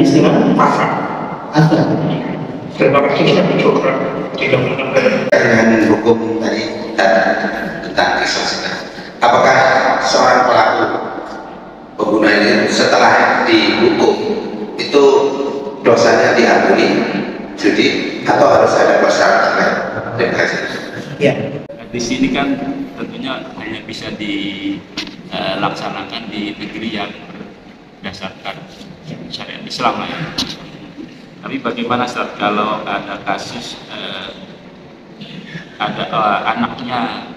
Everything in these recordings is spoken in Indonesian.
istilah pasar. Terima kasih juga tidak dengan hukum tadi tentang kisos. Apakah seorang pelaku pengguna ini setelah dihukum itu dosanya diampuni judi atau harus ada persyaratan lain? Terima kasih. Ya. Di sini kan tentunya hanya bisa dilaksanakan di negeri yang berdasarkan syariat Islam ya. Tapi bagaimana Ustaz kalau ada kasus ada anaknya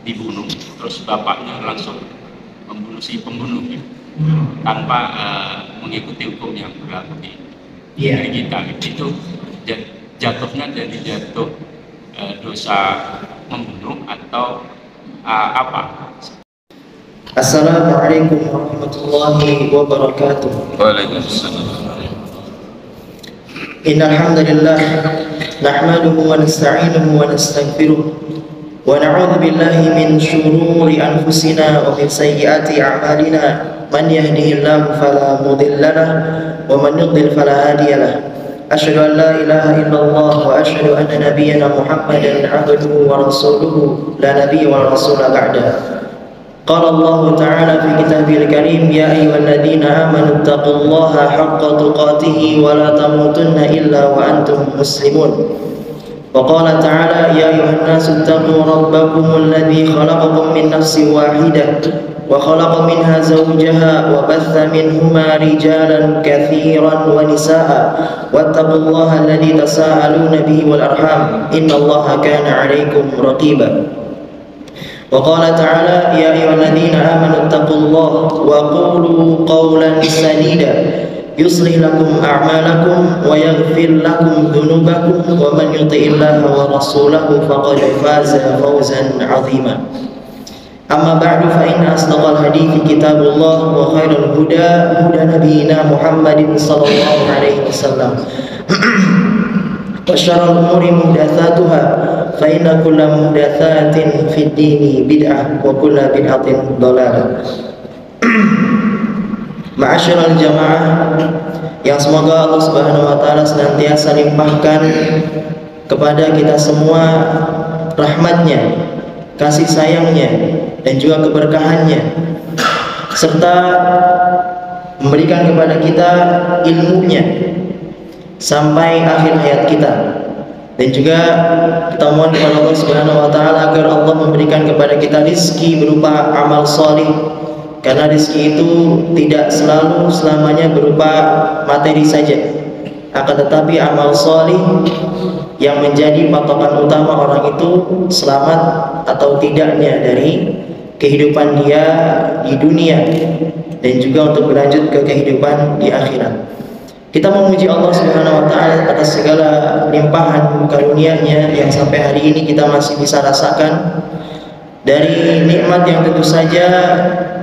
dibunuh, terus bapaknya langsung membunuh si pembunuh tanpa mengikuti hukum yang berlaku di negeri kita, itu jatuhnya jadi jatuh dosa membunuh atau apa? Assalamualaikum warahmatullahi wabarakatuh. Waalaikumsalam. Innal hamdalillah nahmaduhu wa nasta'inuhu wa nastaghfiruh wa na'udzu billahi min shururi anfusina wa min sayyiati a'malina man yahdihillahu fala mudilla lahu wa man yudlil fala hadiya lahu. Asyhadu an la ilaha illallah wa asyhadu anna nabiyyana Muhammadan 'abduhu wa rasuluhu la nabiyya wa rasula ba'da. Qala Allah Ta'ala fi Kitabihil Karim, ya ayyuhalladzina amanu taqullaha haqqa tuqatih wa la tamutunna illa wa antum muslimun. Wa qala ta'ala, ya ayyuhan nasu taqu rabbakumul ladzi khalaqakum min nafsin wahidah wa khalaqa minha zawjaha wa batha minhuma rijalan katsiran wa nisaa'a wattaqullaha alladzi tasaaluna bihi wal arham innallaha kana 'alaikum raqiba. Wa qala ta'ala, ya ayyuhalladzina amanu taqullaha wa qulu qawlan sadida yuslih lakum a'malakum wa yaghfir lakum dhunubakum wa man yuti'illaha wa rasulahu faqad faza fawzan 'azima. Amma ba'du, fa inna asdaqal hadithi kitabullah wa khairal huda huda nabiyyina Muhammadin sallallahu alaihi wasallam. Wa syarrul umuri muhdatsatuha fa inna kulla muhdatsatin fid dini bid'ah wa kulla bid'atin dhalalah. Ma'asyiral jamaah yang semoga Allah Subhanahu wa taala senantiasa limpahkan kepada kita semua rahmatnya, kasih sayangnya dan juga keberkahannya, serta memberikan kepada kita ilmunya sampai akhir hayat kita. Dan juga kita mohon kepada Allah Subhanahu wa taala agar Allah memberikan kepada kita rizki berupa amal salih, karena rizki itu tidak selalu selamanya berupa materi saja, akan tetapi amal salih yang menjadi patokan utama orang itu selamat atau tidaknya dari kehidupan dia di dunia dan juga untuk berlanjut ke kehidupan di akhirat. Kita memuji Allah Subhanahu wa taala atas segala limpahan karunia-Nya yang sampai hari ini kita masih bisa rasakan, dari nikmat yang tentu saja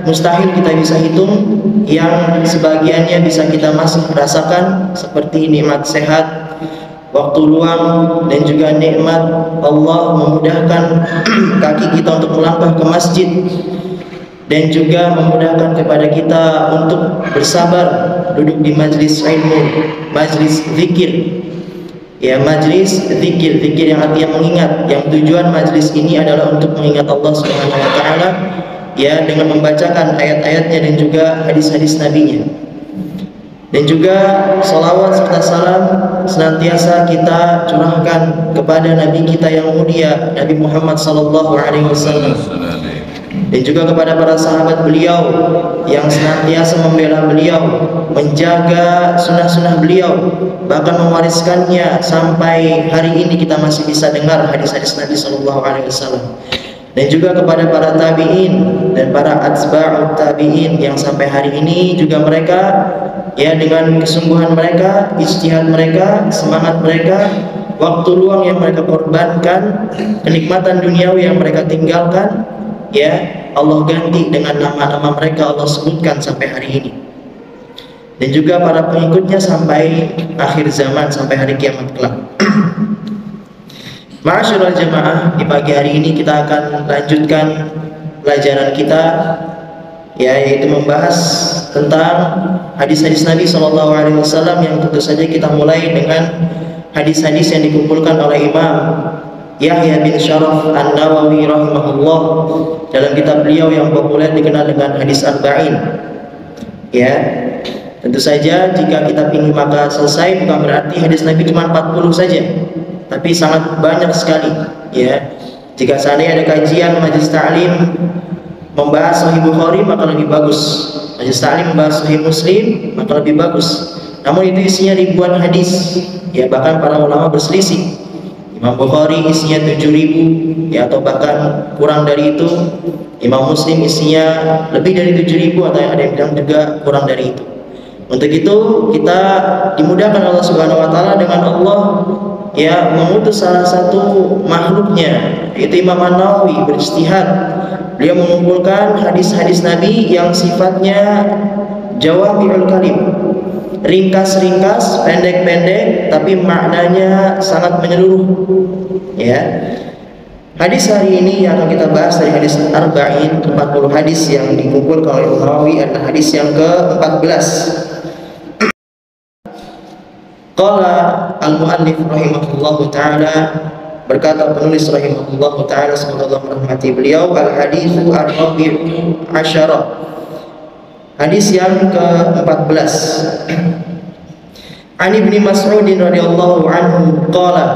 mustahil kita bisa hitung, yang sebagiannya bisa kita masih rasakan seperti nikmat sehat, waktu luang, dan juga nikmat Allah memudahkan kaki kita untuk melangkah ke masjid, dan juga memudahkan kepada kita untuk bersabar duduk di majlis ilmu, majlis zikir. Ya, majlis zikir, zikir yang artinya mengingat, yang tujuan majlis ini adalah untuk mengingat Allah Subhanahu wa taala, ya, dengan membacakan ayat-ayatnya dan juga hadis-hadis nabinya. Dan juga salawat serta salam senantiasa kita curahkan kepada nabi kita yang mulia, Nabi Muhammad sallallahu alaihi wasallam, dan juga kepada para sahabat beliau yang senantiasa membela beliau, menjaga sunnah-sunnah beliau, bahkan mewariskannya sampai hari ini kita masih bisa dengar hadis-hadis Nabi sallallahu alaihi wasallam. Dan juga kepada para tabi'in dan para atba'ut tabi'in yang sampai hari ini juga mereka, ya, dengan kesungguhan mereka, ijtihad mereka, semangat mereka, waktu luang yang mereka korbankan, kenikmatan duniawi yang mereka tinggalkan, ya, Allah ganti dengan nama-nama mereka, Allah sebutkan sampai hari ini. Dan juga para pengikutnya sampai akhir zaman, sampai hari kiamat kelak. Ma'asyiral jamaah, di pagi hari ini kita akan lanjutkan pelajaran kita, ya, yaitu membahas tentang hadis-hadis Nabi SAW, yang tentu saja kita mulai dengan hadis-hadis yang dikumpulkan oleh Imam Yahya bin Syaraf An-Nawawi rahimahullah dalam kitab beliau yang populer dikenal dengan hadis Arba'in. Ya, tentu saja jika kita ingin maka selesai, bukan berarti hadis Nabi cuma 40 saja, tapi sangat banyak sekali. Ya, jika seandainya ada kajian majelis ta'lim membahas Sahih Bukhari maka lebih bagus, majelis ta'lim membahas Sahih Muslim maka lebih bagus. Namun itu isinya ribuan hadis, ya, bahkan para ulama berselisih. Imam Bukhari isinya 7.000, ya, atau bahkan kurang dari itu. Imam Muslim isinya lebih dari 7.000, atau ada yang bilang juga kurang dari itu. Untuk itu kita dimudahkan Allah Subhanahu wa taala dengan Allah, ya, mengutus salah satu makhluknya, yaitu Imam An-Nawawi berijtihad. Beliau mengumpulkan hadis-hadis Nabi yang sifatnya jawami'ul kalim, ringkas-ringkas, pendek-pendek, tapi maknanya sangat menyeluruh. Ya, hadis hari ini yang akan kita bahas dari hadis Arba'in, 40 hadis yang dikumpulkan oleh Nawawi adalah hadis yang ke-14. Qala al-muallif rahimahullahu ta'ala, berkata penulis rahimahullahu ta'ala, semoga Allah merahmati beliau, al-haditsu ar-rabi'u asyara, hadis yang ke-14. An Ibnu Mas'ud radhiyallahu anhu qala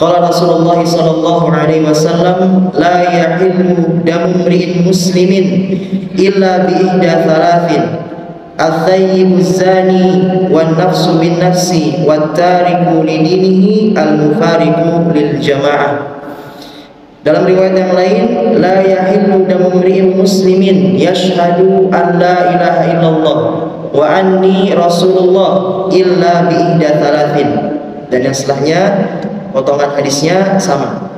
qala Rasulullah sallallahu alaihi wasallam, la yahillu damu imri'in muslimin illa bi ihda thalathin, al-thayyibu zani wan nafsu bin nafsi wat tariku lidinihi al-mufariqu lil jamaah. Dalam riwayat yang lain, la yahillu damu imri'in muslimin yashhadu an la ilaha illallah wa anni rasulullah illa bi ihda thalathin. Dan yang setelahnya potongan hadisnya sama.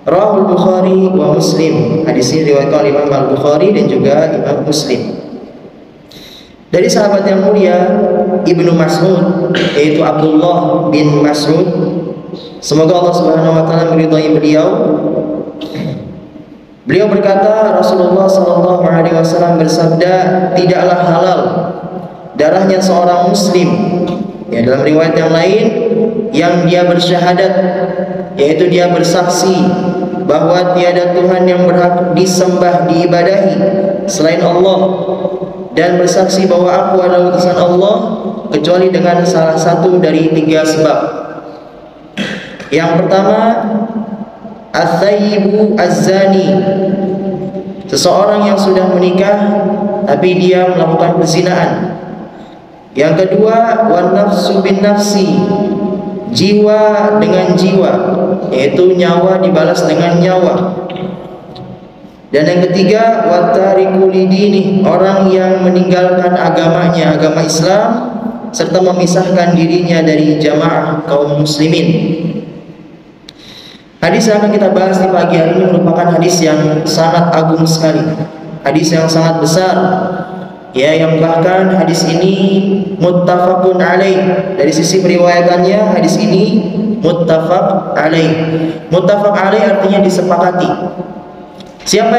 Rawahul Bukhari wa Muslim. Hadis ini diriwayatkan oleh Imam Al-Bukhari dan juga Imam Muslim. Dari sahabat yang mulia Ibnu Mas'ud, yaitu Abdullah bin Mas'ud, semoga Allah Subhanahu wa taala meridhai beliau. Beliau berkata, Rasulullah sallallahu alaihi wasallam bersabda, tidaklah halal darahnya seorang muslim, ya, dalam riwayat yang lain, yang dia bersyahadat, yaitu dia bersaksi bahwa tiada Tuhan yang berhak disembah, diibadahi selain Allah, dan bersaksi bahwa aku adalah utusan Allah, kecuali dengan salah satu dari 3 sebab. Yang pertama, al-thayyibu az-zani, seseorang yang sudah menikah tapi dia melakukan perzinaan. Yang kedua, wan nafsu bin nafsi, jiwa dengan jiwa, yaitu nyawa dibalas dengan nyawa. Dan yang ketiga, watariku lidini, orang yang meninggalkan agamanya, agama Islam, serta memisahkan dirinya dari jamaah kaum muslimin. Hadis yang akan kita bahas di pagi hari ini merupakan hadis yang sangat agung sekali, hadis yang sangat besar, ya, yang bahkan hadis ini muttafaqun alaih. Dari sisi periwayatannya, hadis ini muttafaq alaih. Muttafaq alaih artinya disepakati. Siapa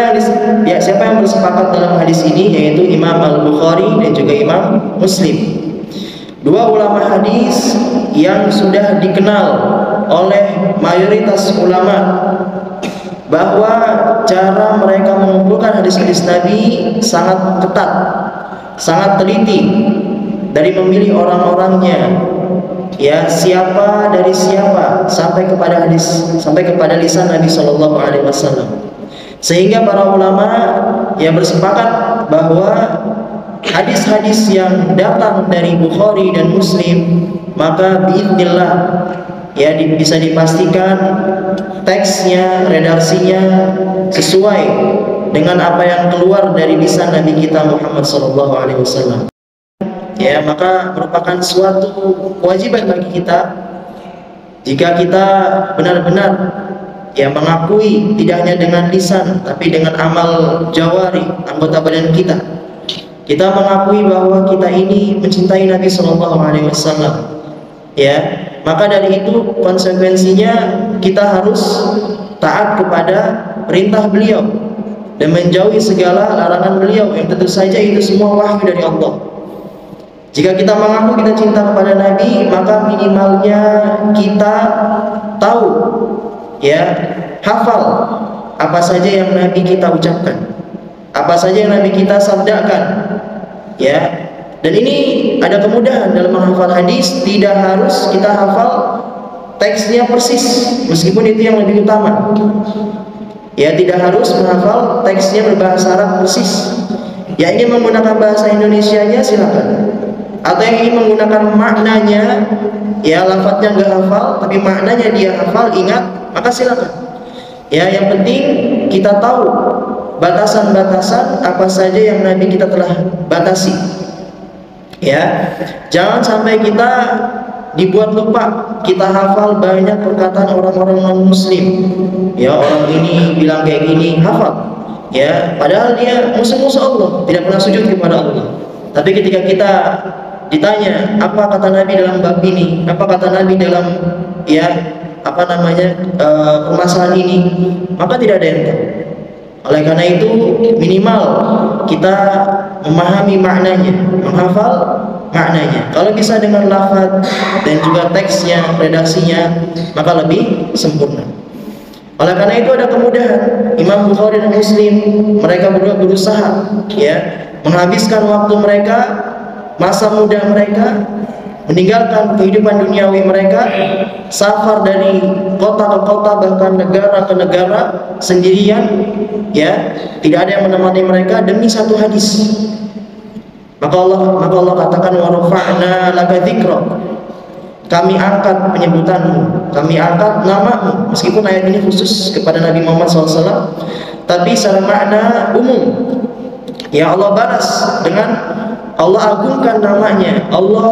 yang bersepakat dalam hadis ini, yaitu Imam Al-Bukhari dan juga Imam Muslim. Dua ulama hadis yang sudah dikenal oleh mayoritas ulama bahwa cara mereka mengumpulkan hadis-hadis Nabi sangat ketat, sangat teliti dari memilih orang-orangnya, ya, siapa dari siapa, sampai kepada lisan Nabi Shallallahu Alaihi Wasallam. Sehingga para ulama, ya, bersepakat bahwa hadis-hadis yang datang dari Bukhari dan Muslim, maka biidznillah, ya, bisa dipastikan teksnya, redaksinya sesuai dengan apa yang keluar dari lisan Nabi kita Muhammad SAW. Ya, maka merupakan suatu kewajiban bagi kita jika kita benar-benar, ya, mengakui tidak hanya dengan lisan tapi dengan amal jawari, anggota badan kita. Kita mengakui bahwa kita ini mencintai Nabi SAW, ya, maka dari itu konsekuensinya kita harus taat kepada perintah beliau, dan menjauhi segala larangan beliau yang tentu saja itu semua wahyu dari Allah. Jika kita mengaku kita cinta kepada Nabi, maka minimalnya kita tahu, ya, hafal apa saja yang Nabi kita ucapkan, apa saja yang Nabi kita sabdakan, ya. Dan ini ada kemudahan dalam menghafal hadis, tidak harus kita hafal teksnya persis, meskipun itu yang lebih utama. Ya, tidak harus menghafal teksnya berbahasa Arab persis. Yang ingin menggunakan bahasa Indonesianya silakan. Atau yang ingin menggunakan maknanya, ya lafadznya nggak hafal, tapi maknanya dia hafal, ingat, maka silakan. Ya, yang penting kita tahu batasan-batasan apa saja yang Nabi kita telah batasi. Ya, jangan sampai kita dibuat lupa, kita hafal banyak perkataan orang-orang non-muslim. Ya, orang ini bilang kayak gini, hafal. Ya, padahal dia musuh-musuh Allah, tidak pernah sujud kepada Allah. Tapi ketika kita ditanya apa kata Nabi dalam bab ini, apa kata Nabi dalam, ya, apa namanya, permasalahan ini, maka tidak ada yang tahu. Oleh karena itu minimal kita memahami maknanya, menghafal maknanya. Kalau bisa dengan lafaz dan juga teksnya, redaksinya, maka lebih sempurna. Oleh karena itu ada kemudahan. Imam Bukhari dan Muslim, mereka berdua berusaha, ya, menghabiskan waktu mereka, masa muda mereka, meninggalkan kehidupan duniawi mereka, safar dari kota ke kota, bahkan negara ke negara sendirian, ya, tidak ada yang menemani mereka demi satu hadis. Maka Allah katakan, wa rafa'na laka dzikrak, kami angkat penyebutanmu, kami angkat namamu. Meskipun ayat ini khusus kepada Nabi Muhammad SAW, tapi secara makna umum. Ya, Allah balas dengan Allah agungkan namanya, Allah,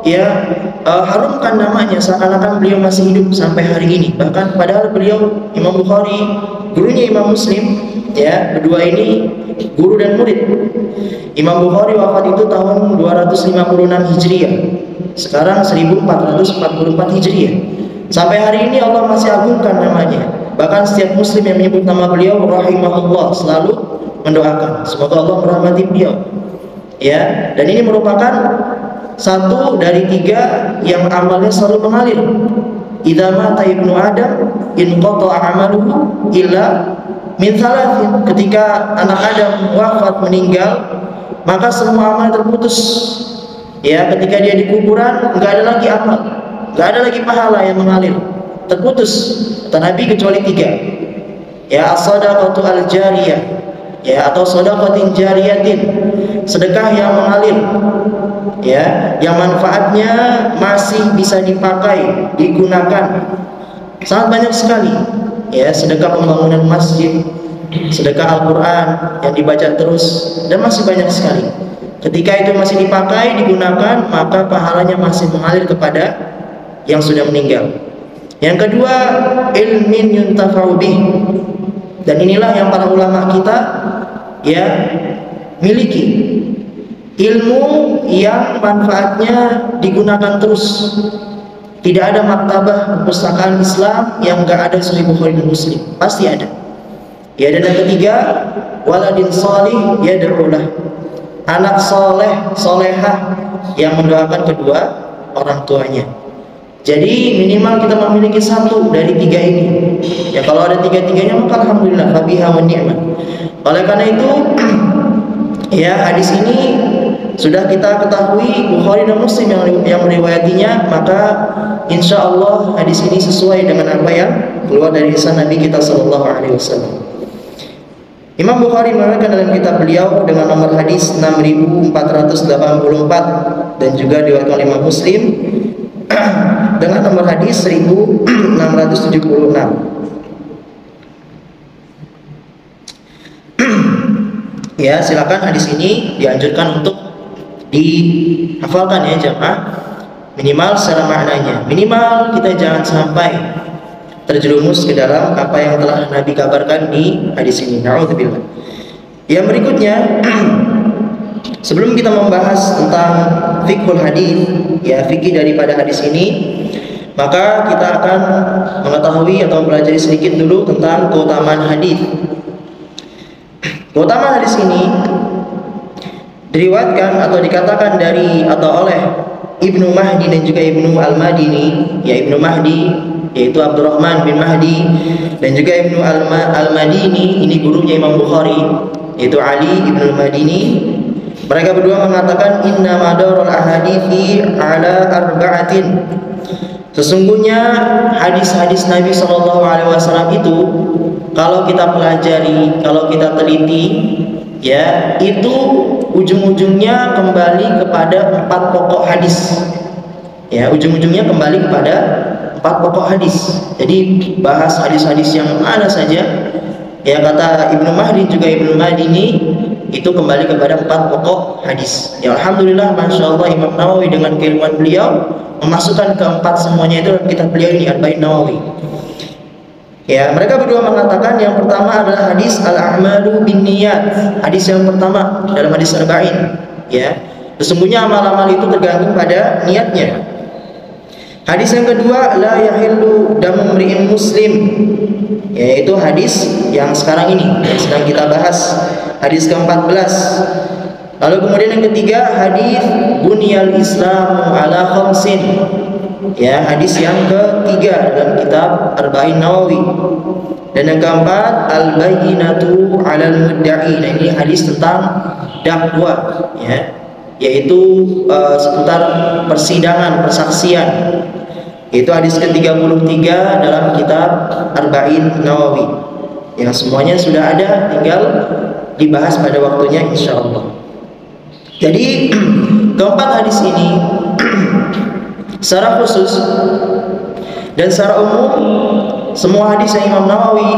ya, harumkan namanya seakan-akan beliau masih hidup sampai hari ini. Bahkan padahal beliau, Imam Bukhari, gurunya Imam Muslim, ya, berdua ini guru dan murid. Imam Bukhari wafat itu tahun 256 Hijriah, sekarang 1444 Hijriah. Sampai hari ini Allah masih agungkan namanya. Bahkan setiap muslim yang menyebut nama beliau, rahimahullah, selalu mendoakan semoga Allah merahmati beliau. Ya, dan ini merupakan satu dari tiga yang amalnya selalu mengalir. Idza mata ibnu Adam inqata amaluhu illa min thalathin. Ketika anak Adam wafat, meninggal, maka semua amal terputus. Ya, ketika dia di kuburan, enggak ada lagi amal, enggak ada lagi pahala yang mengalir, terputus. Kata Nabi kecuali tiga. Ya, as-shadaqatu al-jariyah, ya, atau shadaqatin jariyatin, sedekah yang mengalir, ya, yang manfaatnya masih bisa dipakai, digunakan. Sangat banyak sekali, ya, sedekah pembangunan masjid, sedekah Al-Quran yang dibaca terus, dan masih banyak sekali. Ketika itu masih dipakai, digunakan, maka pahalanya masih mengalir kepada yang sudah meninggal. Yang kedua, ilmin yuntafa'u bih, dan inilah yang para ulama kita, ya, miliki, ilmu yang manfaatnya digunakan terus. Tidak ada maktabah perpustakaan Islam yang enggak ada Sahih Bukhari dan Muslim, pasti ada. Ya, dan yang ketiga, waladin shalih yad'ulah, anak soleh, solehah yang mendoakan kedua orang tuanya. Jadi minimal kita memiliki satu dari tiga ini. Ya, kalau ada tiga-tiganya maka alhamdulillah, fabiha wa ni'mah. Oleh karena itu, ya, hadis ini sudah kita ketahui Bukhari dan Muslim yang meriwayatinya, maka insya Allah hadis ini sesuai dengan apa yang keluar dari lisan Nabi kita Sallallahu Alaihi Wasallam. Imam Bukhari meriwayatkan dalam kitab beliau dengan nomor hadis 6484 dan juga diriwayatkan oleh Imam Muslim dengan nomor hadis 1676. Ya, silakan, hadis ini dianjurkan untuk dihafalkan, ya jamaah, minimal secara maknanya. Minimal kita jangan sampai terjerumus ke dalam apa yang telah Nabi kabarkan di hadis ini. Na'udzubillah. Yang berikutnya, sebelum kita membahas tentang fiqhul hadis, ya, fikih daripada hadis ini, maka kita akan mengetahui atau mempelajari sedikit dulu tentang keutamaan hadis. Keutamaan hadis ini diriwayatkan atau dikatakan dari atau oleh Ibnu Mahdi dan juga Ibnu Al-Madini, ya Ibnu Mahdi yaitu Abdurrahman bin Mahdi dan juga Ibnu Al-Madini, ini gurunya Imam Bukhari yaitu Ali Ibnu Al-Madini. Mereka berdua mengatakan inna madarul ahadithi ala arba'atin. Sesungguhnya hadis-hadis Nabi SAW itu kalau kita pelajari, kalau kita teliti, ya itu ujung-ujungnya kembali kepada 4 pokok hadis. Ya, ujung-ujungnya kembali kepada 4 pokok hadis. Jadi bahas hadis-hadis yang mana saja, ya kata Ibnu Mahdi juga Ibnu Madini, itu kembali kepada 4 pokok hadis. Ya alhamdulillah, masya Allah, Imam Nawawi dengan keilmuan beliau memasukkan keempat semuanya itu dalam kitab beliau ini, Arba'in Nawawi. Ya, mereka berdua mengatakan yang pertama adalah hadis al-a'malu binniyat. Hadis yang pertama dalam hadis Arba'in, ya. Sesungguhnya amal-amal itu tergantung pada niatnya. Hadis yang kedua, la yahillu damu mri'in muslim, yaitu hadis yang sekarang ini yang sedang kita bahas, hadis ke-14. Lalu kemudian yang ketiga, hadis bunyal islamu ala khamsin, ya hadis yang ketiga dalam kitab Arba'in Nawawi. Dan yang keempat, al-bayyinatu 'alal mudda'i. Nah, ini hadis tentang dakwah, ya, yaitu seputar persidangan, persaksian. Itu hadis ke-33 dalam kitab Arba'in Nawawi. Yang semuanya sudah ada, tinggal dibahas pada waktunya insyaallah. Jadi keempat hadis ini secara khusus dan secara umum, semua hadis yang Imam Nawawi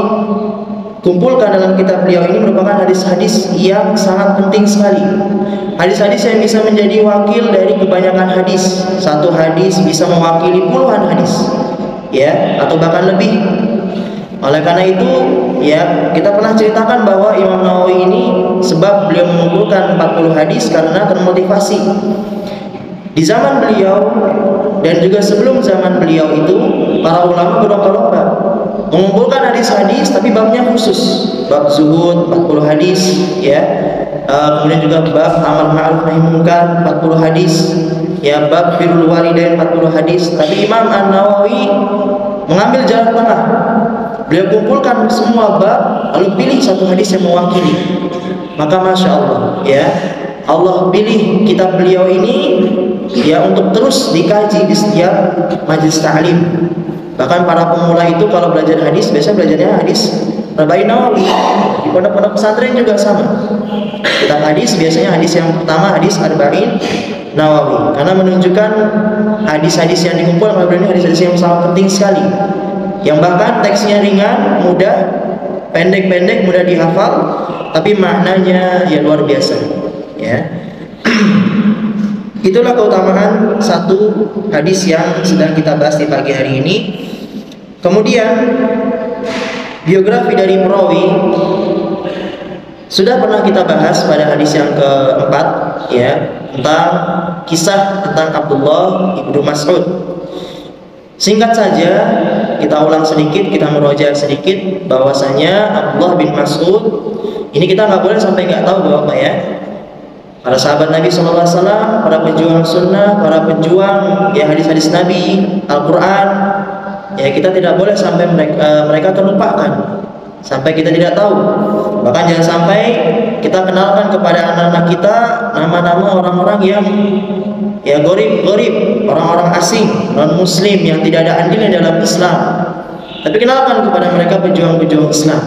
kumpulkan dalam kitab beliau ini merupakan hadis-hadis yang sangat penting sekali. Hadis-hadis yang bisa menjadi wakil dari kebanyakan hadis. Satu hadis bisa mewakili puluhan hadis, ya, atau bahkan lebih. Oleh karena itu, ya, kita pernah ceritakan bahwa Imam Nawawi ini sebab beliau mengumpulkan 40 hadis karena termotivasi. Di zaman beliau dan juga sebelum zaman beliau itu, para ulama berlomba-lomba mengumpulkan hadis-hadis, tapi babnya khusus. Bab zuhud 40 hadis, ya. Kemudian juga bab amar ma'ruf nahi munkar 40 hadis, ya, bab birrul walidain 40 hadis. Tapi Imam An-Nawawi mengambil jalan tengah. Beliau kumpulkan semua bab, lalu pilih satu hadis yang mewakili. Maka masya Allah, ya, Allah pilih kitab beliau ini, ya, untuk terus dikaji di setiap majelis ta'lim. Bahkan para pemula itu kalau belajar hadis, biasanya belajarnya hadis Arba'in Nawawi. Di pondok-pondok pesantren juga sama. Kitab hadis biasanya hadis yang pertama hadis Arba'in Nawawi, karena menunjukkan hadis-hadis yang dikumpulkan oleh beliau ini hadis-hadis yang sangat penting sekali, yang bahkan teksnya ringan, mudah, pendek-pendek, mudah dihafal, tapi maknanya ya luar biasa, ya. Itulah keutamaan satu hadis yang sedang kita bahas di pagi hari ini. Kemudian biografi dari perawi sudah pernah kita bahas pada hadis yang keempat, ya, tentang kisah tentang Abdullah ibnu Mas'ud. Singkat saja kita ulang sedikit, kita meroja sedikit bahwasanya Abdullah bin Mas'ud ini kita nggak boleh sampai nggak tahu bahwa, ya, para sahabat Nabi SAW, para pejuang sunnah, para pejuang, ya, hadis-hadis Nabi, Al-Quran, ya, kita tidak boleh sampai mereka terlupakan, sampai kita tidak tahu. Bahkan jangan sampai kita kenalkan kepada anak-anak kita nama-nama orang-orang yang, ya, gorib, orang-orang asing, non-muslim yang tidak ada andilnya dalam Islam. Tapi kenalkan kepada mereka pejuang-pejuang Islam,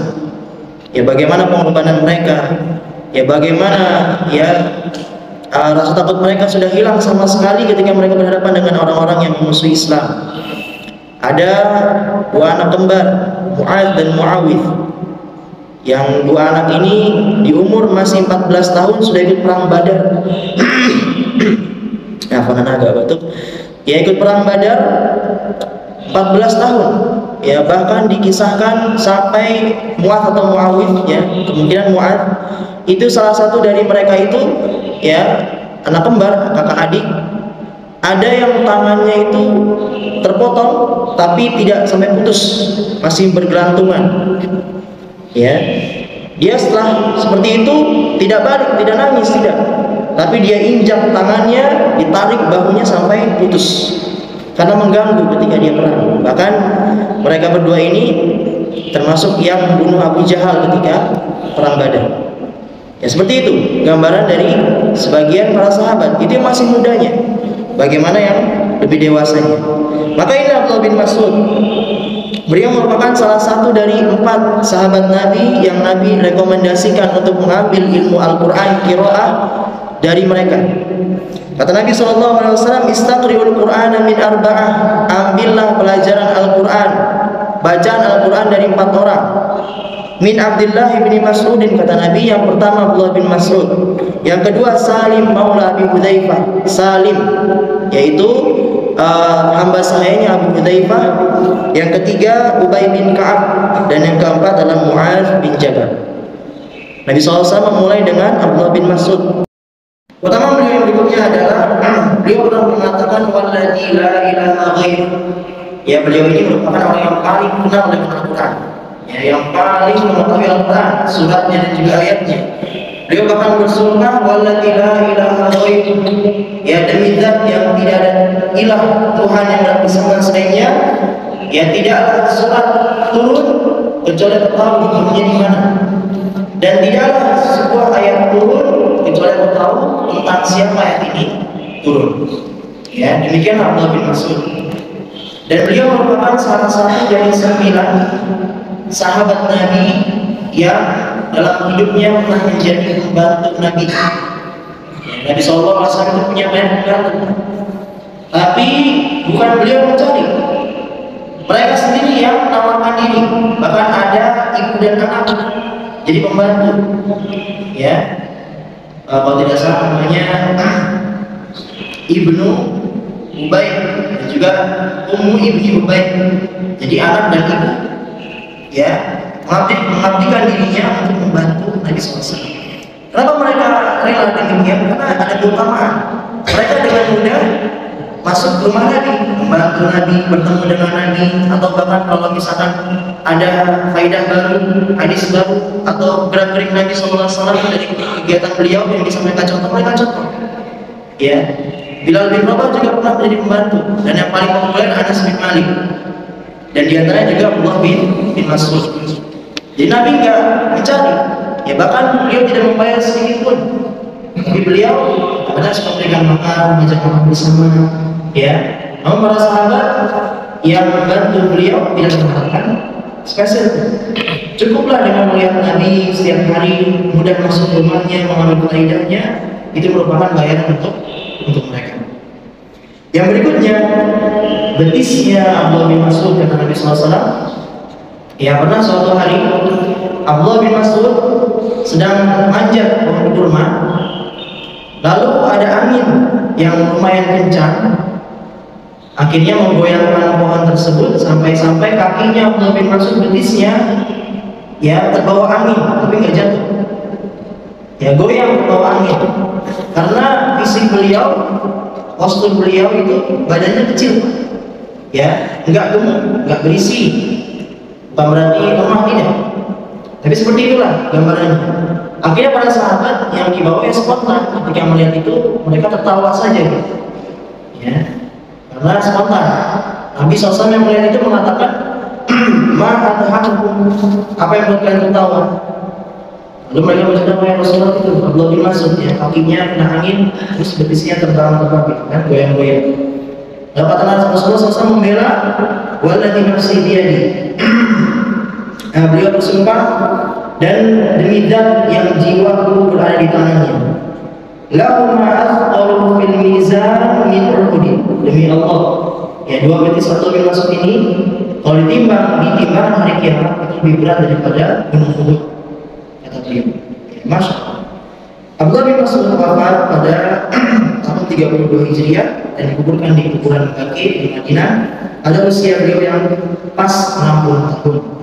ya, bagaimana pengorbanan mereka, ya, bagaimana, ya, rasa takut mereka sudah hilang sama sekali ketika mereka berhadapan dengan orang-orang yang memusuhi Islam. Ada dua anak kembar, Mu'adz dan Mu'awidh, yang dua anak ini di umur masih 14 tahun sudah ikut perang Badar. Agak batuk. Ya, ikut perang Badar 14 tahun. Ya, bahkan dikisahkan sampai Mu'adz atau Mu'awidh, ya, kemungkinan Mu'adz itu salah satu dari mereka itu, ya, anak kembar, kakak adik. Ada yang tangannya itu terpotong tapi tidak sampai putus, masih bergelantungan, ya. Dia setelah seperti itu tidak balik, tidak nangis, tidak. Tapi dia injak tangannya, ditarik bahunya sampai putus. Karena mengganggu ketika dia perang. Bahkan mereka berdua ini termasuk yang membunuh Abu Jahal ketika perang Badar. Ya seperti itu gambaran dari sebagian para sahabat. Itu yang masih mudanya. Bagaimana yang lebih dewasanya. Maka ini Abdullah bin Mas'ud. Beliau merupakan salah satu dari 4 sahabat Nabi yang Nabi rekomendasikan untuk mengambil ilmu Al-Quran qiraah dari mereka. Kata Nabi SAW, istaqri'ul Qur'ana min arba'ah. Ambillah pelajaran Al-Quran, bacaan Al-Quran dari 4 orang. Min Abdullah bin Mas'udin, kata Nabi, yang pertama Abdullah bin Mas'ud, yang kedua Salim maula Abi Hudzaifah, Salim yaitu hamba sahayanya Abu Hudzaifah, yang ketiga Ubay bin Ka'ab, dan yang keempat adalah Mu'adz bin Jabal. Nabi SAW memulai dengan Abdullah bin Mas'ud. Pertama beliau yang berikutnya adalah beliau pernah mengatakan walladzi la ilaha ghairuh. Ya, beliau ini merupakan orang yang paling kenal dengan Al-Quran, ya, yang paling mengetahui Al-Quran, suratnya dan juga ayatnya. Beliau bahkan bersumpah walladzi la ilaha ghairuh, ya, demi zat yang tidak ada ilah Tuhan yang berhak disembah selainnya, ya, tidaklah surat turun kecuali tahu hikmahnya di mana, dan tidaklah sebuah ayat turun kecuali tahu tentang siapa ayat ini turun. Ya, demikian Abdullah bin Mas'ud. Dan beliau merupakan salah satu dari 9 sahabat Nabi yang dalam hidupnya pernah menjadi pembantu Nabi. Nabi SAW itu punya banyak pembantu, tapi bukan beliau mencari, mereka sendiri yang menawarkan diri. Bahkan ada ibu dan anak jadi pembantu. Ya, kalau tidak salah namanya Ibnu Ubay dan juga Ummu Ibni Ubay. Jadi anak dan ibu, ya, mengabdikan dirinya untuk membantu Nabi SAW. Kenapa mereka rela demikian? Karena ada keutamaan. Mereka dengan mudah masuk ke rumah Nabi, membantu Nabi, bertemu dengan Nabi, atau bahkan kalau misalkan ada faidah baru, hadis baru, atau gerak-gerik Nabi SAW dari kegiatan beliau yang disampaikan contoh, mereka contoh. Ya, Bilal bin Rabah juga pernah menjadi pembantu, dan yang paling populer Anas bin Malik, dan diantaranya juga Abdullah bin Mas'ud. Jadi Nabi nggak mencari, ya, bahkan beliau tidak membayar sedikit pun, tapi beliau pada memberikan makan, mengajak makan bersama. Ya, namun para sahabat yang membantu beliau tidak mengharapkan spesial. Cukuplah dengan melihat Nabi setiap hari, mudah masuk rumahnya, mengambil faedahnya, itu merupakan bayaran untuk mereka. Yang berikutnya, betisnya Abdullah bin Mas'ud, kata Nabi SAW. Ya, pernah suatu hari Abdullah bin Mas'ud sedang manjat pohon kurma, lalu ada angin yang lumayan kencang, akhirnya menggoyangkan pohon tersebut sampai-sampai kakinya Abdullah bin Mas'ud, betisnya, ya, terbawa angin tapi nggak jatuh. Ya, goyang terbawa angin karena fisik beliau, postur beliau itu badannya kecil, ya, nggak gemuk, nggak berisi, bukan berarti lemah, tidak. Tapi seperti itulah gambarannya. Akhirnya para sahabat yang di bawah spontan ketika melihat itu, mereka tertawa saja, gitu. Ya, karena spontan. Nabi SAW yang melihat itu mengatakan, apa yang buat kalian tertawa? Lalu mereka berkata, ya Rasulullah, itu Abdullah bin Mas'ud, ya, kakinya kena angin, terus betisnya terbang-terbang, gitu kan, goyang-goyang. Lalu kata Rasulullah SAW membela, walladzi nafsi biyadi. Nah, beliau bersumpah, dan demi zat yang jiwaku berada di tangannya, lahu ma'athqalu fil mizan min Uhud. Demi Allah, ya, 2 betis Abdullah bin Mas'ud ini kalau ditimbang di timbangan hari kiamat itu lebih berat daripada gunung Uhud, kata beliau. Ya, Masya Allah. Abdullah bin Mas'ud wafat pada tahun 32 Hijriah dan dikuburkan di kuburan Baqi di Madinah. Ada usia beliau yang pas 60 tahun.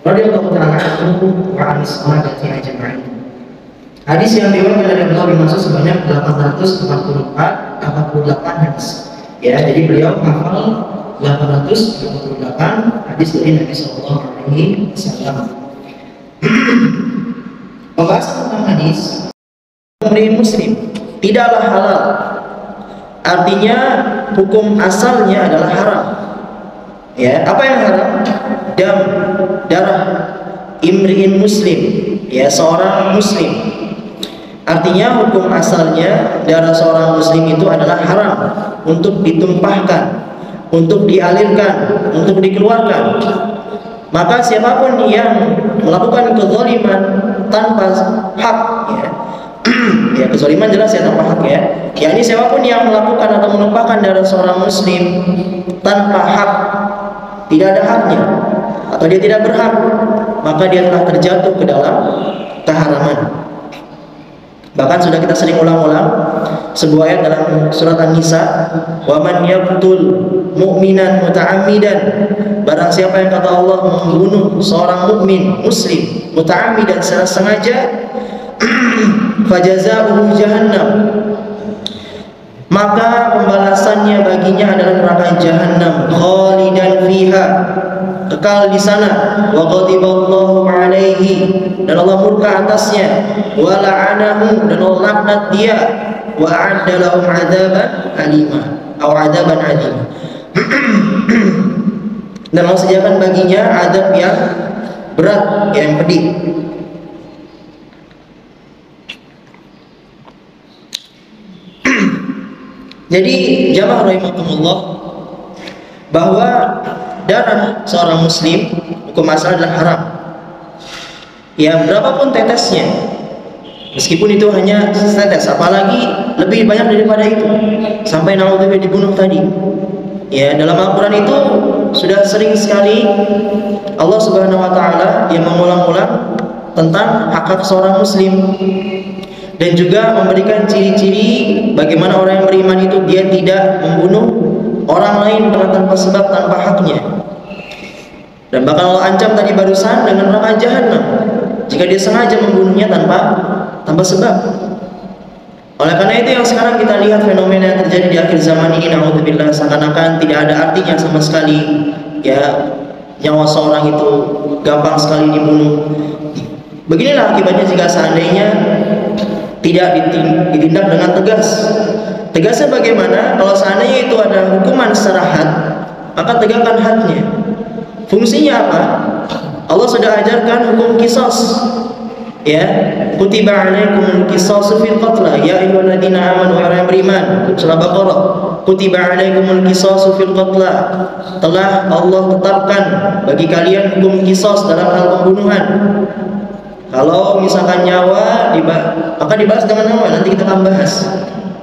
Radhiyallahu ta'ala anhu wa anis sahabati ajma'in. Hadis yang diriwayatkan dari Abdullah bin Mas'ud sebanyak 848 hadis. Ya, jadi beliau hafal 848 hadis dari Nabi sallallahu alaihi wasallam. Pembahasan tentang hadis imri'in muslim tidaklah halal. Artinya hukum asalnya adalah haram. Ya, apa yang haram? Darah imri'in muslim, ya, seorang muslim. Artinya hukum asalnya darah seorang muslim itu adalah haram untuk ditumpahkan, untuk dialirkan, untuk dikeluarkan. Maka siapapun yang melakukan kezaliman tanpa hak, ya, ya, kezaliman jelas ya tanpa hak, ya. Yakni siapapun yang melakukan atau menumpahkan darah seorang muslim tanpa hak, tidak ada haknya, atau dia tidak berhak, maka dia telah terjatuh ke dalam keharaman. Bahkan sudah kita sering ulang-ulang sebuah ayat dalam surat An-Nisa, "Wa man yaqtul mu'minan muta'ammidan", barang siapa yang kata Allah membunuh seorang mukmin muslim muta'ammidan secara sengaja, fajazaohu jahannam, maka pembalasannya baginya adalah neraka jahanam, khalidan fiha, kekal di sana, wa ghadiballahu alaihi, dan Allah murka atasnya, wa la'anahu, dan Allah laknat dia, wa a'adda lahum 'adzaban alima atau 'adzaban 'azima, dan Allah sediakan baginya azab yang berat, yang pedih. Jadi jamaah rahimakumullah, bahwa darah seorang muslim hukum asal adalah haram. Ya, berapapun tetesnya, meskipun itu hanya setetes, apalagi lebih banyak daripada itu, sampai naudzubillah dibunuh tadi. Ya, dalam Al-Quran itu sudah sering sekali Allah Subhanahu wa Ta'ala yang mengulang-ulang tentang hak seorang muslim, dan juga memberikan ciri-ciri bagaimana orang yang beriman itu dia tidak membunuh orang lain tanpa sebab, tanpa haknya. Dan bahkan Allah ancam tadi barusan dengan neraka jahanam jika dia sengaja membunuhnya tanpa sebab. Oleh karena itu yang sekarang kita lihat fenomena yang terjadi di akhir zaman ini, naudzubillah, seakan-akan tidak ada artinya sama sekali, ya, nyawa seorang itu gampang sekali dibunuh. Beginilah akibatnya jika seandainya tidak ditindak dengan tegas. Tegasnya bagaimana? Kalau seandainya itu ada hukuman secara had, maka tegakkan hadnya. Fungsinya apa? Allah sudah ajarkan hukum qisas. Ya, kutiba alaikumul qisasu fil qatla ya ayyuhalladzina amanu, orang yang beriman, surah Baqarah, kutiba alaikumul qisasu fil qatla, telah Allah tetapkan bagi kalian hukum qisas dalam hal pembunuhan. Kalau misalkan nyawa maka dibahas dengan nyawa, nanti kita akan bahas,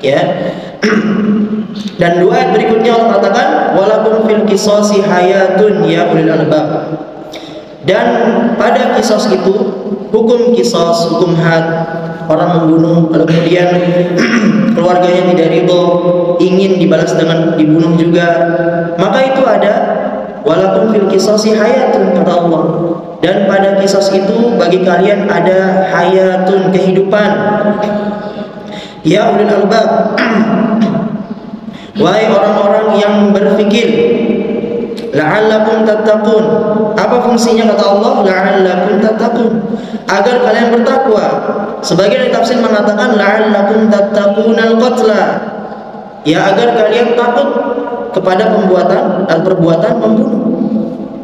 ya. Dan dua ayat berikutnya Allah katakan, walakum fil qisasi hayatun ya ulil albab, dan pada kisos itu, hukum kisos, hukum had, orang membunuh lalu kemudian keluarganya tidak ridho, ingin dibalas dengan dibunuh juga, maka itu ada walakum fil qisasi hayatun, kata Allah, dan pada kisos itu bagi kalian ada hayatun, kehidupan, ya ulil albab, wahai orang-orang yang berfikir, la'allakum tattaqun. Apa fungsinya kata Allah? La'allakum tattaqun, agar kalian bertakwa. Sebagian dari tafsir mengatakan la'allakum tattaqunal qatla, ya, agar kalian takut kepada perbuatan membunuh.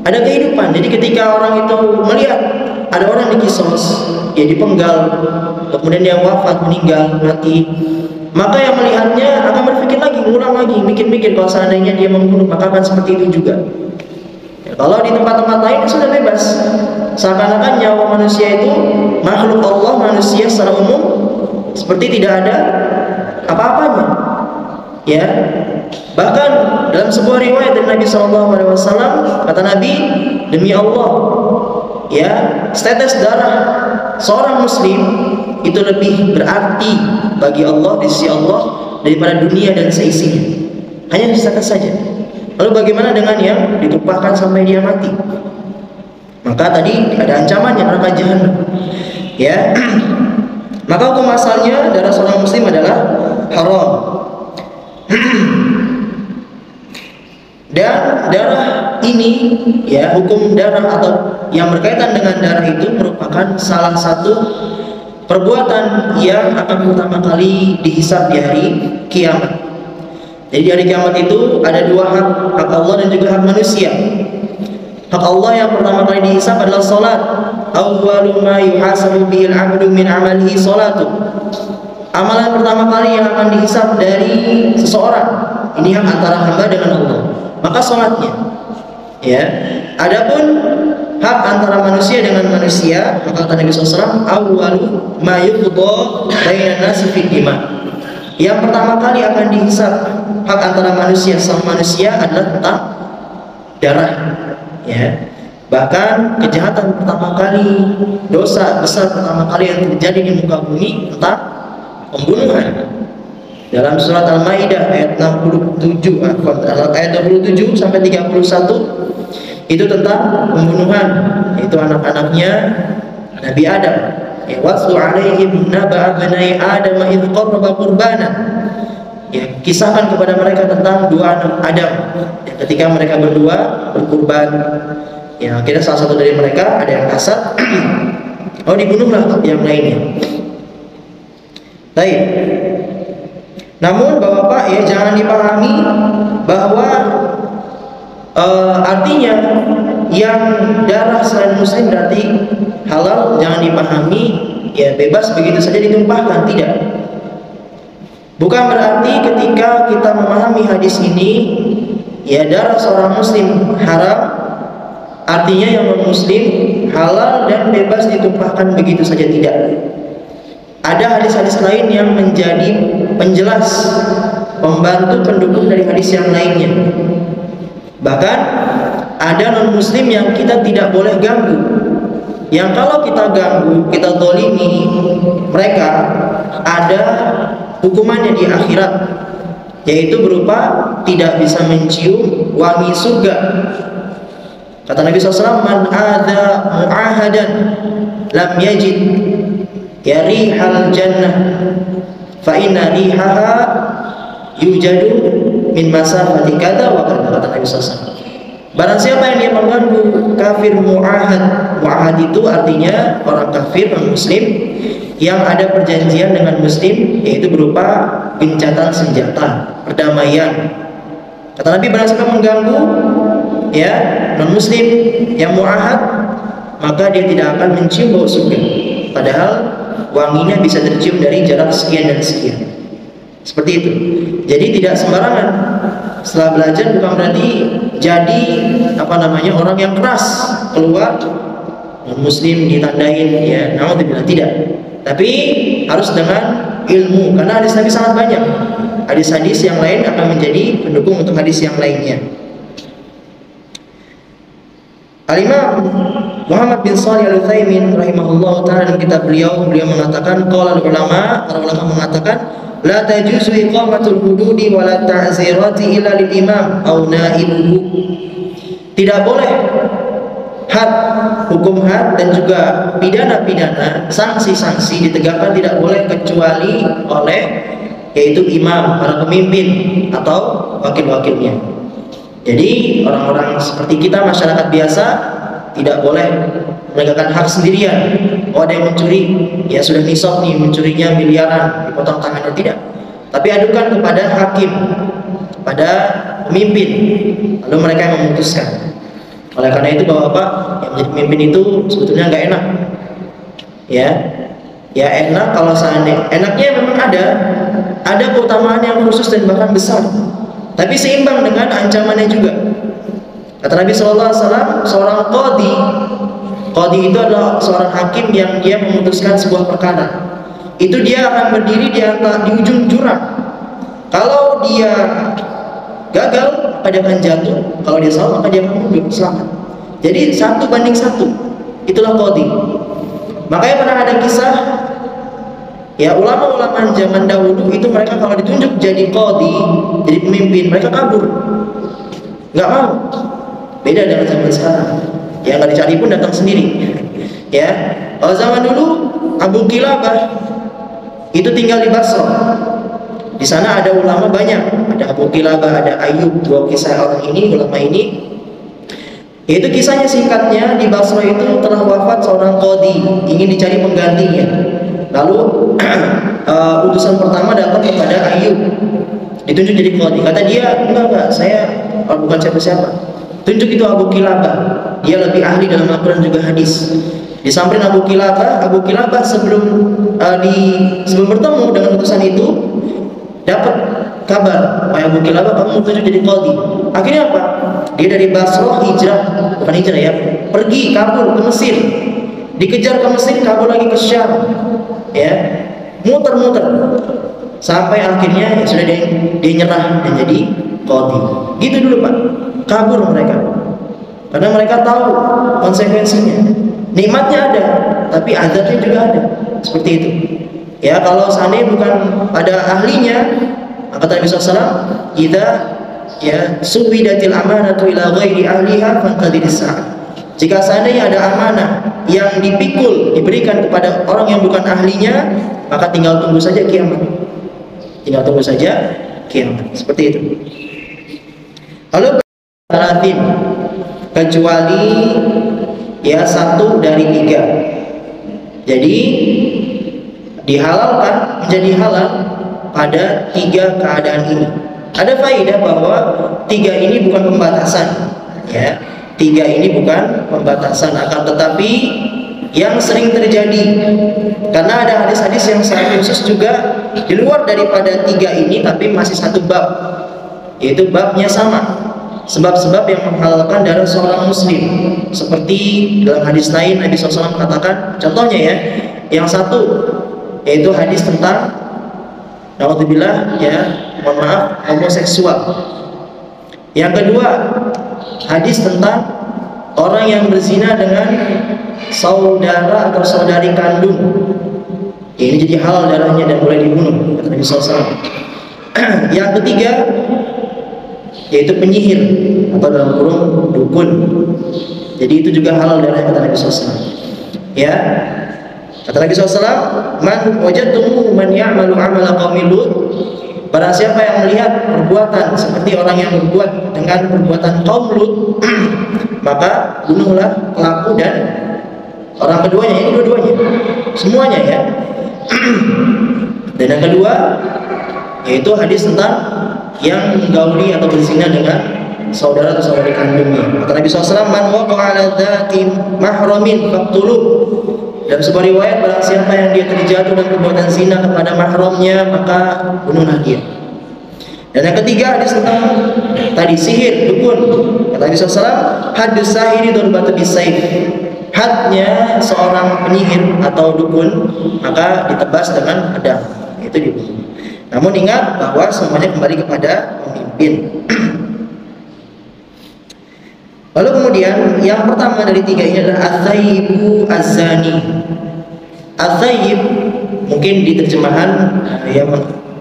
Ada kehidupan. Jadi ketika orang itu melihat ada orang dikisos, ya, dipenggal, kemudian dia wafat, meninggal, mati, maka yang melihatnya akan berpikir lagi, ngulang lagi, mikir-mikir kalau seandainya dia membunuh, maka akan seperti itu juga. Ya, kalau di tempat-tempat lain sudah bebas, seakan-akan nyawa manusia itu, makhluk Allah, manusia secara umum, seperti tidak ada apa-apanya. Ya, bahkan dalam sebuah riwayat dari Nabi SAW, kata Nabi, demi Allah, ya, setetes darah seorang muslim itu lebih berarti bagi Allah, di sisi Allah, daripada dunia dan seisinya. Hanya setetes saja. Lalu bagaimana dengan yang ditumpahkan sampai dia mati? Maka tadi ada ancamannya, neraka jahanam. Ya, maka hukum asalnya darah seorang muslim adalah haram. Dan darah ini, ya, hukum darah atau yang berkaitan dengan darah itu merupakan salah satu perbuatan yang akan pertama kali dihisab di hari kiamat. Jadi di hari kiamat itu ada dua hak Allah dan juga hak manusia. Hak Allah yang pertama kali dihisab adalah salat. Awwalu ma yuhasabu bihil 'abdu min 'amalihi salatu. Amalan pertama kali yang akan dihisab dari seseorang, ini hak antara hamba dengan Allah, maka salatnya. Ya. Adapun hak antara manusia dengan manusia, maka kata Nabi SAW, awwalu ma yuqda bainan nasi fid dima. Yang pertama kali akan dihisab hak antara manusia sama manusia adalah tentang darah. Ya. Bahkan kejahatan pertama kali, dosa besar pertama kali yang terjadi di muka bumi tentang pembunuhan. Dalam surat Al-Maidah ayat 67 ayat 27 sampai 31 itu tentang pembunuhan, itu anak-anaknya Nabi Adam. Wasu alaihim naba'a bani Adam idh qarraba qurbanan. Ya, kisahkan kepada mereka tentang dua anak Adam ya, ketika mereka berdua berkurban. Ya, akhirnya salah satu dari mereka ada yang kasar, dibunuhlah yang lainnya. Baik. Namun Bapak ya jangan dipahami bahwa artinya yang darah selain muslim berarti halal, jangan dipahami ya bebas begitu saja ditumpahkan, tidak. Bukan berarti ketika kita memahami hadis ini ya darah seorang muslim haram, artinya yang non-muslim halal dan bebas ditumpahkan begitu saja, tidak. Ada hadis-hadis lain yang menjadi penjelas, pembantu pendukung dari hadis yang lainnya. Bahkan ada non-muslim yang kita tidak boleh ganggu, yang kalau kita ganggu, kita zalimi mereka, ada hukumannya di akhirat, yaitu berupa tidak bisa mencium wangi surga. Kata Nabi SAW, man ada mu'ahadan lam yajid ya rihal jannah fa inna rihaha yujadu min masafati kada wa kada. Kata Nabi SAW, barang siapa yang dia mengganggu kafir mu'ahad. Mu'ahad itu artinya orang kafir non-muslim yang ada perjanjian dengan muslim, yaitu berupa gencatan senjata, perdamaian. Kata Nabi, barang siapa mengganggu ya non-muslim yang mu'ahad, maka dia tidak akan mencium bau surga, padahal wanginya bisa tercium dari jarak sekian dan sekian. Seperti itu. Jadi tidak sembarangan setelah belajar bukan berarti jadi orang yang keras, keluar non-muslim ditandain ya, naudzubillah, tidak. Tapi harus dengan ilmu, karena hadis Nabi sangat banyak. Hadis-hadis yang lain akan menjadi pendukung untuk hadis yang lainnya. Al-Imam Muhammad bin Shalih Al-Utsaimin rahimahullah ta'ala, dalam kitab beliau mengatakan, qala ulama, para ulama mengatakan, la tajuzu iqamatul hududi wa la ta'zirati illa lil imam aw naibuhu. Tidak boleh had, hukum had dan juga pidana-pidana, sanksi-sanksi ditegakkan tidak boleh kecuali oleh yaitu imam, para pemimpin atau wakil-wakilnya. Jadi orang-orang seperti kita, masyarakat biasa, tidak boleh menegakkan hak sendirian. Ada yang mencuri, ya sudah nisab nih, mencurinya miliaran, dipotong tangannya, tidak. Tapi adukan kepada hakim, kepada pemimpin, lalu mereka yang memutuskan. Oleh karena itu Bapak yang menjadi pemimpin itu sebetulnya nggak enak. Ya enak kalau seandainya, enaknya memang ada keutamaan yang khusus dan bahkan besar, tapi seimbang dengan ancamannya juga. Kata Nabi SAW, seorang qadi itu adalah seorang hakim yang dia memutuskan sebuah perkara. Itu dia akan berdiri di ujung jurang. Kalau dia gagal, maka dia akan jatuh. Kalau dia salah, maka dia akan mundur, selamat. Jadi 1:1. Itulah qadi. Makanya pernah ada kisah, ya ulama-ulama zaman dahulu itu mereka kalau ditunjuk jadi qadi, jadi pemimpin, mereka kabur, nggak mau. Beda dengan zaman sekarang, ya nggak dicari pun datang sendiri. Ya, kalau zaman dulu Abu Qilabah itu tinggal di Basra. Di sana ada ulama banyak, ada Abu Qilabah, ada Ayub, dua kisah orang ini, ulama ini. Itu kisahnya singkatnya, di Basra itu telah wafat seorang qadi, ingin dicari penggantinya. Lalu utusan pertama datang kepada Ayub, ditunjuk jadi qadhi. Kata dia, enggak, saya bukan siapa-siapa. Tunjuk itu Abu Kilabah, dia lebih ahli dalam Al-Quran juga hadis. Disamperin Abu Kilabah sebelum bertemu dengan utusan itu dapat kabar, Abu Kilabah kamu tunjuk jadi qadhi. Akhirnya apa? Dia dari Basrah bukan hijrah ya, pergi kabur ke Mesir. Dikejar ke Mesir, kabur lagi ke Syam, ya, muter-muter sampai akhirnya ya sudah dia nyerah dan jadi qadhi. Gitu dulu Pak, kabur mereka karena mereka tahu konsekuensinya. Nikmatnya ada, tapi azabnya juga ada. Seperti itu. Ya, kalau seandainya bukan pada ahlinya, kata Nabi SAW, "Idza ya suwidatil amanatu ila ghairi ahliha fantadhiris sa'ah." Jika seandainya ada amanah yang diberikan kepada orang yang bukan ahlinya, maka tinggal tunggu saja kiamat. Tinggal tunggu saja kiamat. Seperti itu. Lalu berarti kecuali ya 1 dari 3. Jadi dihalalkan menjadi halal pada 3 keadaan ini. Ada faedah bahwa 3 ini bukan pembatasan, ya. 3 ini bukan pembatasan, akan tetapi yang sering terjadi karena ada hadis-hadis yang sangat khusus juga di luar daripada 3 ini, tapi masih satu bab, yaitu babnya sama, sebab-sebab yang menghalalkan darah seorang muslim. Seperti dalam hadis lain Nabi SAW mengatakan, contohnya ya, yang satu yaitu hadis tentang naudzubillah ya, mohon maaf, homoseksual. Yang kedua, hadis tentang orang yang berzina dengan saudara atau saudari kandung. Ini jadi halal darahnya dan boleh dibunuh, kata Nabi SAW. Yang ketiga yaitu penyihir atau dalam kurung dukun. Jadi itu juga halal darahnya, kata Nabi SAW. Ya, kata Nabi SAW, "Man wajadtumu man ya'malu 'amala qaumi Lut." Barang siapa yang melihat perbuatan seperti orang yang berbuat dengan perbuatan kaum Lut, maka bunuhlah pelaku dan orang keduanya. Ini dua-duanya, semuanya ya. Dan yang kedua yaitu hadis tentang yang menggauli atau berzina dengan saudara atau saudari kandungnya. Kata Nabi SAW, "Man waqa'a 'ala dzati mahramin faqtuluh." Dalam sebuah riwayat, barang siapa yang dia terjatuh dalam perbuatan zina kepada mahramnya, maka bunuhlah dia. Dan yang ketiga hadis tentang tadi sihir, dukun. Kata Nabi SAW, "Haddus sahiri durbatu bisayf." Hadnya seorang penyihir atau dukun maka ditebas dengan pedang, itu dibunuh. Namun ingat bahwa semuanya kembali kepada pemimpin. Lalu kemudian yang pertama dari 3 ini adalah az-zaibu az-zani. Az-zaib mungkin di terjemahan yang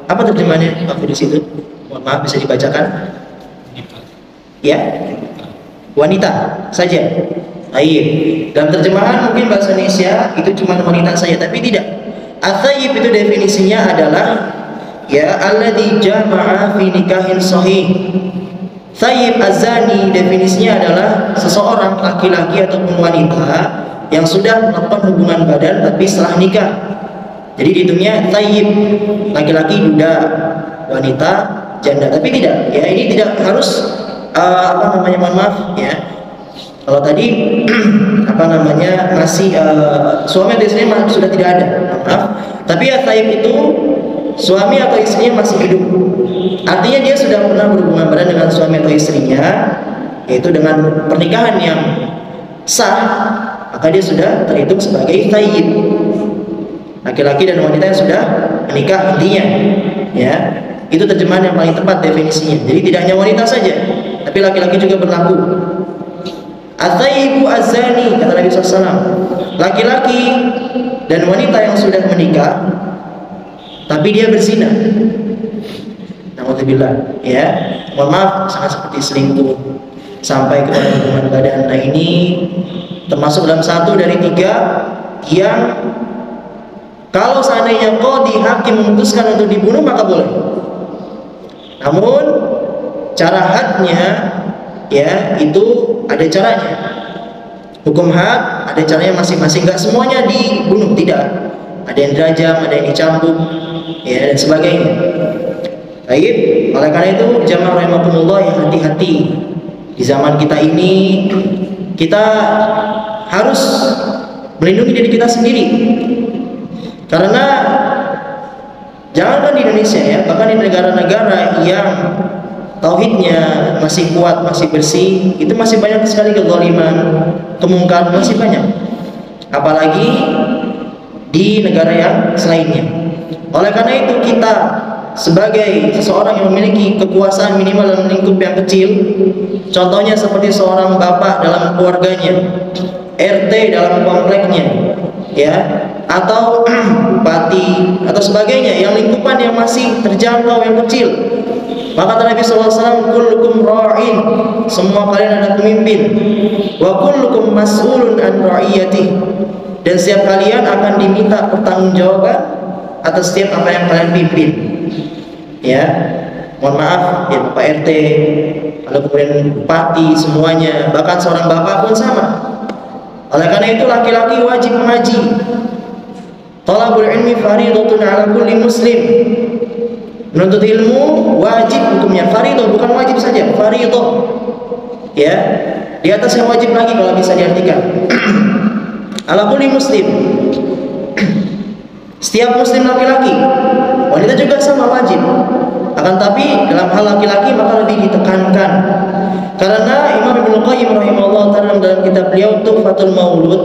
apa terjemahannya waktu di situ? Mohon maaf, bisa dibacakan? Ya, wanita saja. Baik. Dalam terjemahan mungkin bahasa Indonesia itu cuma wanita saja, tapi tidak. Az-zaib itu definisinya adalah ya alladzi jama'a fi nikahin sahih. Thayyib az-zani definisinya adalah seseorang laki-laki ataupun wanita yang sudah melakukan hubungan badan tapi setelah nikah. Jadi dihitungnya thayyib, laki-laki duda, wanita janda. Tapi tidak, ya ini tidak harus mohon maaf ya. Kalau tadi masih suami atau istrinya sudah tidak ada, maaf. Tapi ya thayyib itu suami atau istrinya masih hidup. Artinya dia sudah pernah berhubungan badan dengan suami atau istrinya, yaitu dengan pernikahan yang sah, maka dia sudah terhitung sebagai thayyib. Laki-laki dan wanita yang sudah menikah intinya, ya. Itu terjemahan yang paling tepat definisinya. Jadi tidak hanya wanita saja, tapi laki-laki juga berlaku. Az-zaibu az-zani, kata Nabi SAW, laki-laki dan wanita yang sudah menikah tapi dia berzina, naudzubillah, ya, mohon maaf, sangat seperti selingkuh sampai ke hubungan badan. Nah ini termasuk dalam 1 dari 3 yang kalau seandainya qadhi hakim memutuskan untuk dibunuh maka boleh. Namun cara hadnya ya itu ada caranya. Hukum had ada caranya masing-masing, nggak semuanya dibunuh, tidak. ada yang dirajam, ada yang dicambuk, ya dan sebagainya. Baik, oleh karena itu jamaah rahimakumullah, ya hati-hati di zaman kita ini. Kita harus melindungi diri kita sendiri, karena jangankan di Indonesia ya, bahkan di negara-negara yang tauhidnya masih kuat, masih bersih, itu masih banyak sekali kezaliman, kemungkaran, masih banyak. Apalagi di negara yang selainnya. Oleh karena itu kita sebagai seseorang yang memiliki kekuasaan minimal dalam lingkup yang kecil, contohnya seperti seorang bapak dalam keluarganya, RT dalam kompleknya, ya, atau bupati atau sebagainya, yang lingkupan yang masih terjangkau yang kecil, maka kata Nabi SAW, kullukum ra'in, semua kalian adalah pemimpin, wa kullukum mas'ulun an ra'iyati, dan setiap kalian akan diminta pertanggungjawaban atas setiap apa yang kalian pimpin. Ya, mohon maaf ya Bapak RT, lalu kemudian bupati, semuanya, bahkan seorang bapak pun sama. Oleh karena itu laki-laki wajib mengaji. Talabul ilmi fardhatun 'ala kulli muslim. Menuntut ilmu wajib hukumnya, fardhu, bukan wajib saja, fardhu. Ya, di atas yang wajib lagi kalau bisa diartikan. 'Ala kulli muslim. Setiap muslim laki-laki, wanita juga sama wajib. Akan tapi dalam hal laki-laki maka lebih ditekankan, karena Imam Ibnu Qayyim rahimahullah ta'ala dalam kitab beliau Tuhfatul Maulud,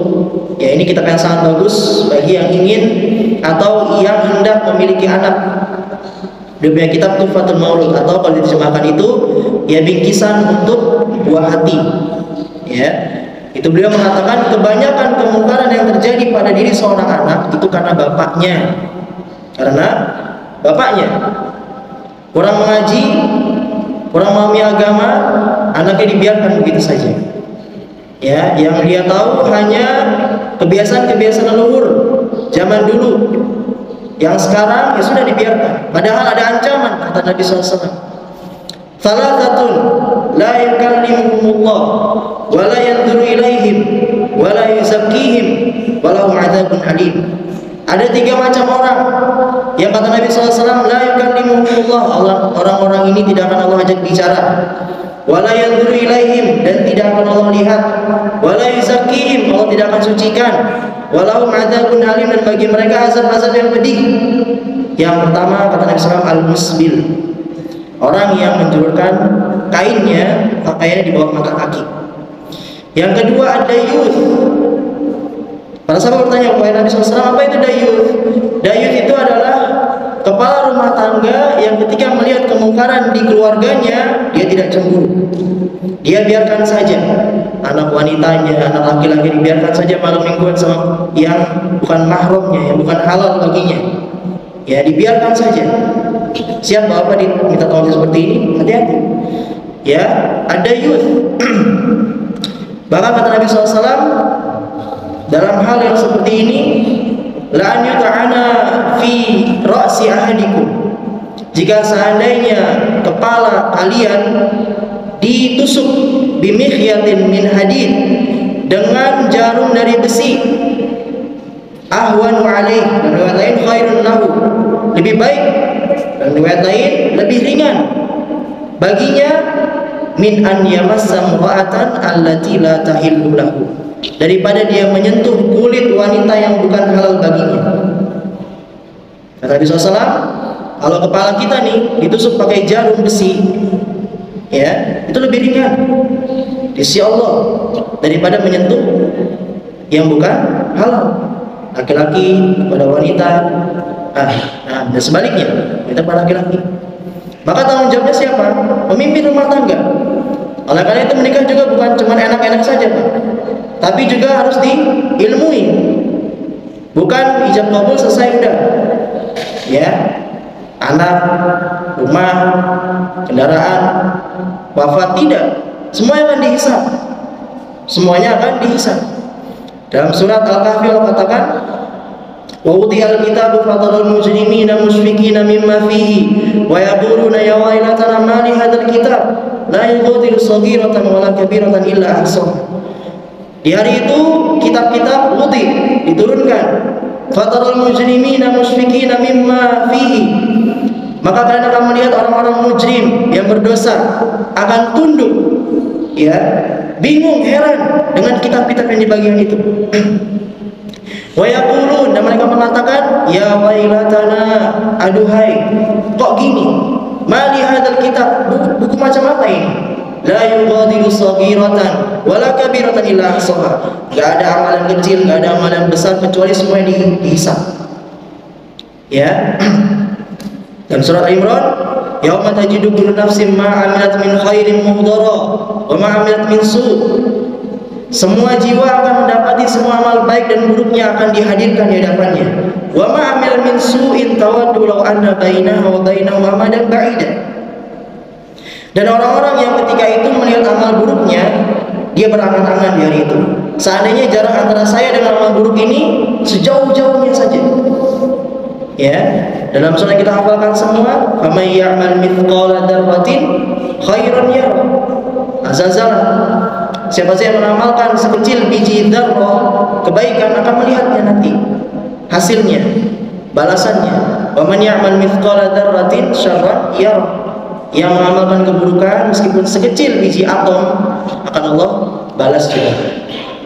ya ini kitab yang sangat bagus bagi yang ingin atau yang hendak memiliki anak. Dia punya kitab Tuhfatul Maulud, atau kalau diterjemahkan itu ya bingkisan untuk buah hati. Ya, itu beliau mengatakan kebanyakan kemungkaran yang terjadi pada diri seorang anak itu karena bapaknya. Karena bapaknya kurang mengaji, kurang memahami agama, anaknya dibiarkan begitu saja. Ya, yang dia tahu hanya kebiasaan-kebiasaan leluhur zaman dulu, yang sekarang ya sudah dibiarkan. Padahal ada ancaman, kata Nabi SAW. Thalathatun la yukallimuhumullah wa la yanzuru ilaihim wa la yuzakkihim wa lahum 'adzabun alim. Ada 3 macam orang yang kata Nabi SAW, la yukallimuhumullah, orang-orang ini tidak akan Allah ajak bicara, wa la yanzuru ilaihim, dan tidak akan Allah lihat, wa la yuzakkihim, Allah tidak akan sucikan, wa lahum 'adzabun alim, dan bagi mereka azab-azab yang pedih. Yang pertama kata Nabi SAW, al-musbil, orang yang menjulurkan kainnya, pakaiannya di bawah mata kaki. Yang kedua ada youth. Para sahabat bertanya kepada Nabi SAW, apa itu dayuth? Dayuth itu adalah kepala rumah tangga yang ketika melihat kemungkaran di keluarganya, dia tidak cemburu. Dia biarkan saja anak wanitanya, anak laki-laki dibiarkan saja malam mingguan sama yang bukan mahramnya, yang bukan halal baginya. Ya, dibiarkan saja. Siap bapak diminta tolong seperti ini, hati-hati. Ya, ada youth. Bahkan kata Nabi SAW, dalam hal yang seperti ini, la an yuta'ana fi ra'si ahadikum, jika seandainya kepala kalian ditusuk bimikhyatin min hadid, dengan jarum dari besi, ahwanu alaih, dan riwayat lain khairun lahu, lebih baik, dan riwayat lain lebih ringan baginya, min an yamassa mura'atan allati la tahillu lahu, daripada dia menyentuh kulit wanita yang bukan halal baginya. Kata Nabi SAW, kalau kepala kita nih ditusuk pakai jarum besi, ya itu lebih ringan di sisi Allah daripada menyentuh yang bukan halal, laki-laki kepada wanita, dan sebaliknya, kita kepada laki-laki. Maka tanggung jawabnya siapa? Pemimpin rumah tangga. Oleh karena itu menikah juga bukan cuma enak-enak saja, Pak, tapi juga harus diilmui. Bukan ijab kabul selesai udah. Ya, anak, rumah, kendaraan, wafat, tidak. Semuanya akan dihisab. Semuanya akan dihisab. Dalam surat Al-Kahfi Allah katakan, wa utiyal kitabu fataral mujrimina musyfikina mimma fihi wa yaquluna ya wailatana ma li hadzal kitab la yughadiru saghiratan wala kabiratan illa ahsaha. Di hari itu kitab-kitab diturunkan Fatarul mujrimina musyfiqina mimma fihi. Maka kalian akan melihat orang-orang mujrim yang berdosa akan tunduk, ya, bingung, heran dengan kitab-kitab yang di bagian itu. Wa yaqulun, dan mereka mengatakan, ya wailatana, aduhai, kok gini? Ma li hadzal kitab, buku macam apa ini? La yughadiru saghiratan wala kabiratan illa ahsaha. Enggak ada amalan kecil, enggak ada amalan besar kecuali semua yang dihisab. Ya. Dan surat Imran, yauma tajidu kullu nafsin ma 'amilat min khairin muhdara wa ma 'amilat min su'. Semua jiwa akan mendapati semua amal baik dan buruknya akan dihadirkan di hadapannya. Wa ma 'amilat min su'in tawaddu law anna bainahu wa bainahu amadan ba'ida. Dan orang-orang yang ketika itu melihat amal buruknya, dia berangan-angan di hari itu, seandainya jarak antara saya dengan amal buruk ini sejauh-jauhnya saja. Ya, dalam surah kita hafalkan semua, "Faman ya'mal mithqala dzarratin khairan yarah." Azazal. Siapa saja yang beramalkan sekecil biji dzarrah kebaikan akan melihatnya nanti hasilnya, balasannya. "Wa man ya'mal mithqala dzarratin syarran yarah." Yang mengamalkan keburukan meskipun sekecil biji atom akan Allah balas juga.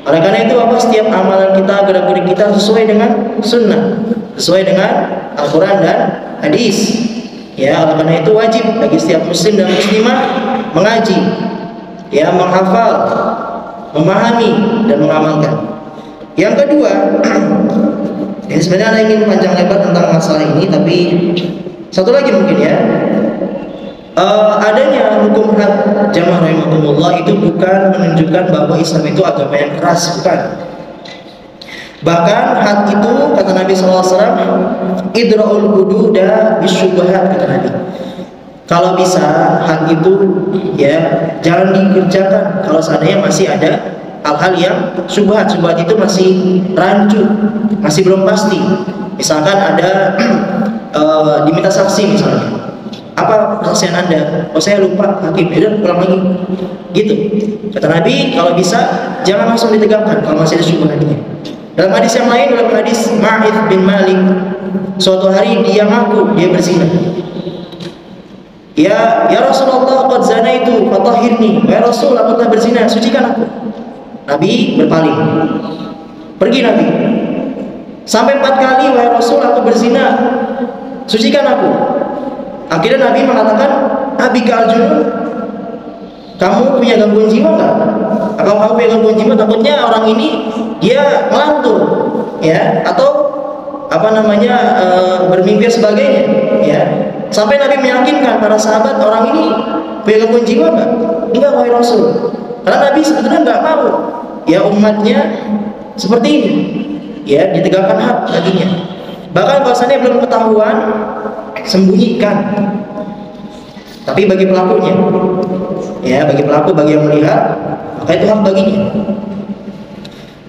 Oleh karena itu, apa, setiap amalan kita, gerak-gerik kita sesuai dengan sunnah, sesuai dengan Al-Quran dan hadis. Ya, oleh karena itu wajib bagi setiap muslim dan muslimah mengaji, ya, menghafal, memahami dan mengamalkan. Yang kedua, ya, sebenarnya saya ingin panjang lebar tentang masalah ini, tapi satu lagi mungkin, ya, adanya hukum had jamaah rahimakumullah itu bukan menunjukkan bahwa Islam itu agama yang keras, bukan. Bahkan had itu, kata Nabi SAW, idra'ul hududa bisyubhat, kata Nabi. Kalau bisa had itu, ya, jangan dikerjakan kalau seandainya masih ada hal-hal yang syubhat. Syubhat itu masih rancu, masih belum pasti. Misalkan ada diminta saksi misalnya. Apa kesaksian Anda? Oh, saya lupa, hakim. Udah, pulang lagi. Gitu. Kata Nabi, kalau bisa jangan langsung ditegakkan kalau masih ada syubhatnya. Dalam hadis yang lain, dalam hadis Ma'ith bin Malik, suatu hari dia ngaku dia berzina. Ya Rasulullah, qad zanaitu fatahhirni. Ya Rasul, aku telah berzina, sucikan aku. Nabi berpaling. Pergi Nabi. Sampai 4 kali, wahai Rasul, aku berzina, sucikan aku. Akhirnya Nabi mengatakan, Abika al-junun, kamu punya gangguan jiwa nggak? Kalau kamu punya gangguan jiwa, takutnya orang ini dia melantur, ya, atau apa namanya, bermimpi sebagainya, ya. Sampai Nabi meyakinkan para sahabat, orang ini punya gangguan jiwa nggak? Enggak, wahai Rasul. Karena Nabi sebetulnya nggak mau, ya, umatnya seperti ini, ya, ditegakkan hak baginya. Bahkan bahwasannya belum ketahuan, sembunyikan. Tapi bagi pelakunya, ya, bagi pelaku, bagi yang melihat, maka itu hak baginya.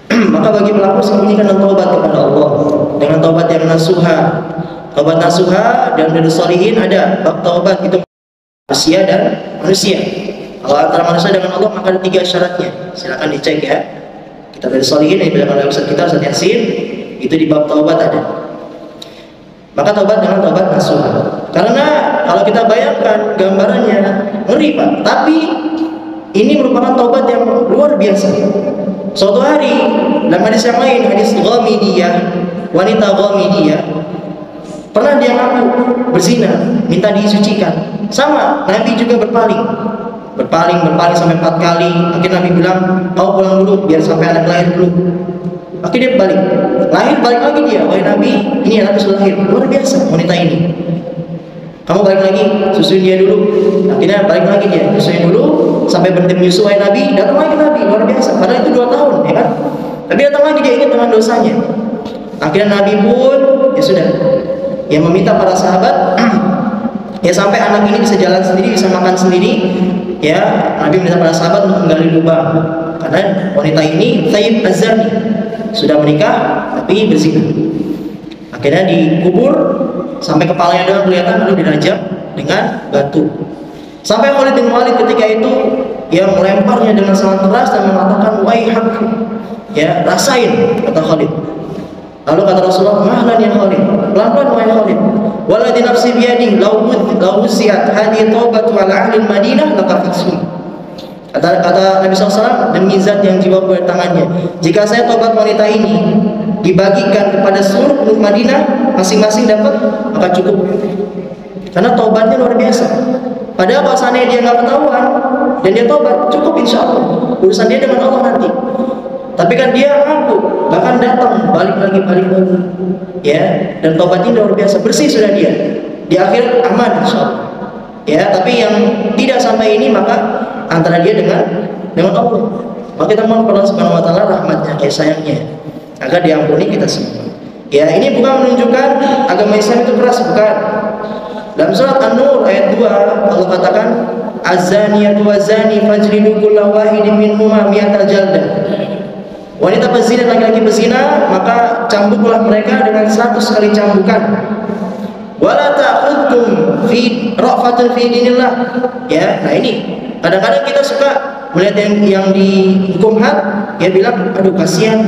Maka bagi pelaku sembunyikan dan taubat kepada Allah dengan taubat yang nasuha. Taubat nasuha dan dari sholihin ada bab taubat itu manusia dan manusia. Kalau antara manusia dengan Allah maka ada 3 syaratnya. Silakan dicek, ya. Kita dari sholihin yang dibilang oleh Ustaz kita, Ustaz Yasin, itu di bab taubat ada. Maka taubat dengan taubat nasuha. Karena kalau kita bayangkan gambarannya ngeri, Pak. Tapi ini merupakan taubat yang luar biasa. Suatu hari dalam hadis yang lain, hadis Ghamidiyah, wanita Ghamidiyah, pernah dia ngaku berzina, minta disucikan. Sama, Nabi juga berpaling sampai 4 kali. Akhirnya Nabi bilang, kau pulang dulu biar sampai anak lahir dulu. Akhirnya dia balik lagi dia, wahai Nabi, ini anak sudah lahir. Luar biasa wanita ini. Kamu balik lagi, susuin dia dulu. Akhirnya balik lagi dia, susuin dulu sampai berhenti menyusu, wahai Nabi. Datang lagi Nabi, luar biasa. Padahal itu 2 tahun, ya kan? Tapi datang lagi dia ingat dengan dosanya. Akhirnya Nabi pun, ya sudah, yang meminta para sahabat, ya, sampai anak ini bisa jalan sendiri, bisa makan sendiri, ya. Nabi meminta para sahabat untuk menggali lubang. Karena wanita ini Thayyib Az-Zani, sudah menikah tapi berzina. Akhirnya dikubur sampai kepalanya doang kelihatan, lalu dirajam dengan batu. Sampai Khalid bin Walid ketika itu, ya, melemparnya dengan sangat keras dan mengatakan, waihak, ya, rasain, kata Khalid. Lalu kata Rasulullah, mahlan ya Khalid, pelan-pelan wahai Khalid. Waladhi nafsi biyadih, lau wusiat hadhihi taubatu ala ahli Madinah lakafatsun. Kata Nabi SAW, demi zat yang jiwa pada tangannya, jika saya tobat wanita ini dibagikan kepada seluruh penduduk Madinah, masing-masing dapat, maka cukup. Karena tobatnya luar biasa. Padahal kalau seandainya dia nggak ketahuan dan dia tobat, cukup insya Allah. Urusan dia dengan Allah nanti. Tapi kan dia ngaku, bahkan datang balik lagi, ya. Dan tobatnya luar biasa, bersih sudah dia. Di akhir aman insya Allah. Ya, tapi yang tidak sampai ini maka antara dia dengan Allah. Maka kita mohon kepada Allah Subhanahu wa taala rahmatnya, sayangnya, agar diampuni kita semua. Ya, ini bukan menunjukkan agama Islam itu keras, bukan. Dalam surat An-Nur ayat 2 Allah katakan, az-zaniyatu waz-zani fajlidu kulla wahidin minhuma mi'ata jaldah. Wanita pezina dan laki-laki pezina, maka cambuklah mereka dengan 100 kali cambukan. Wala ta'khudkum fi ra'fatun fi dinillah. Ya, nah ini kadang-kadang kita suka melihat yang dihukum had, ya bilang aduh kasihan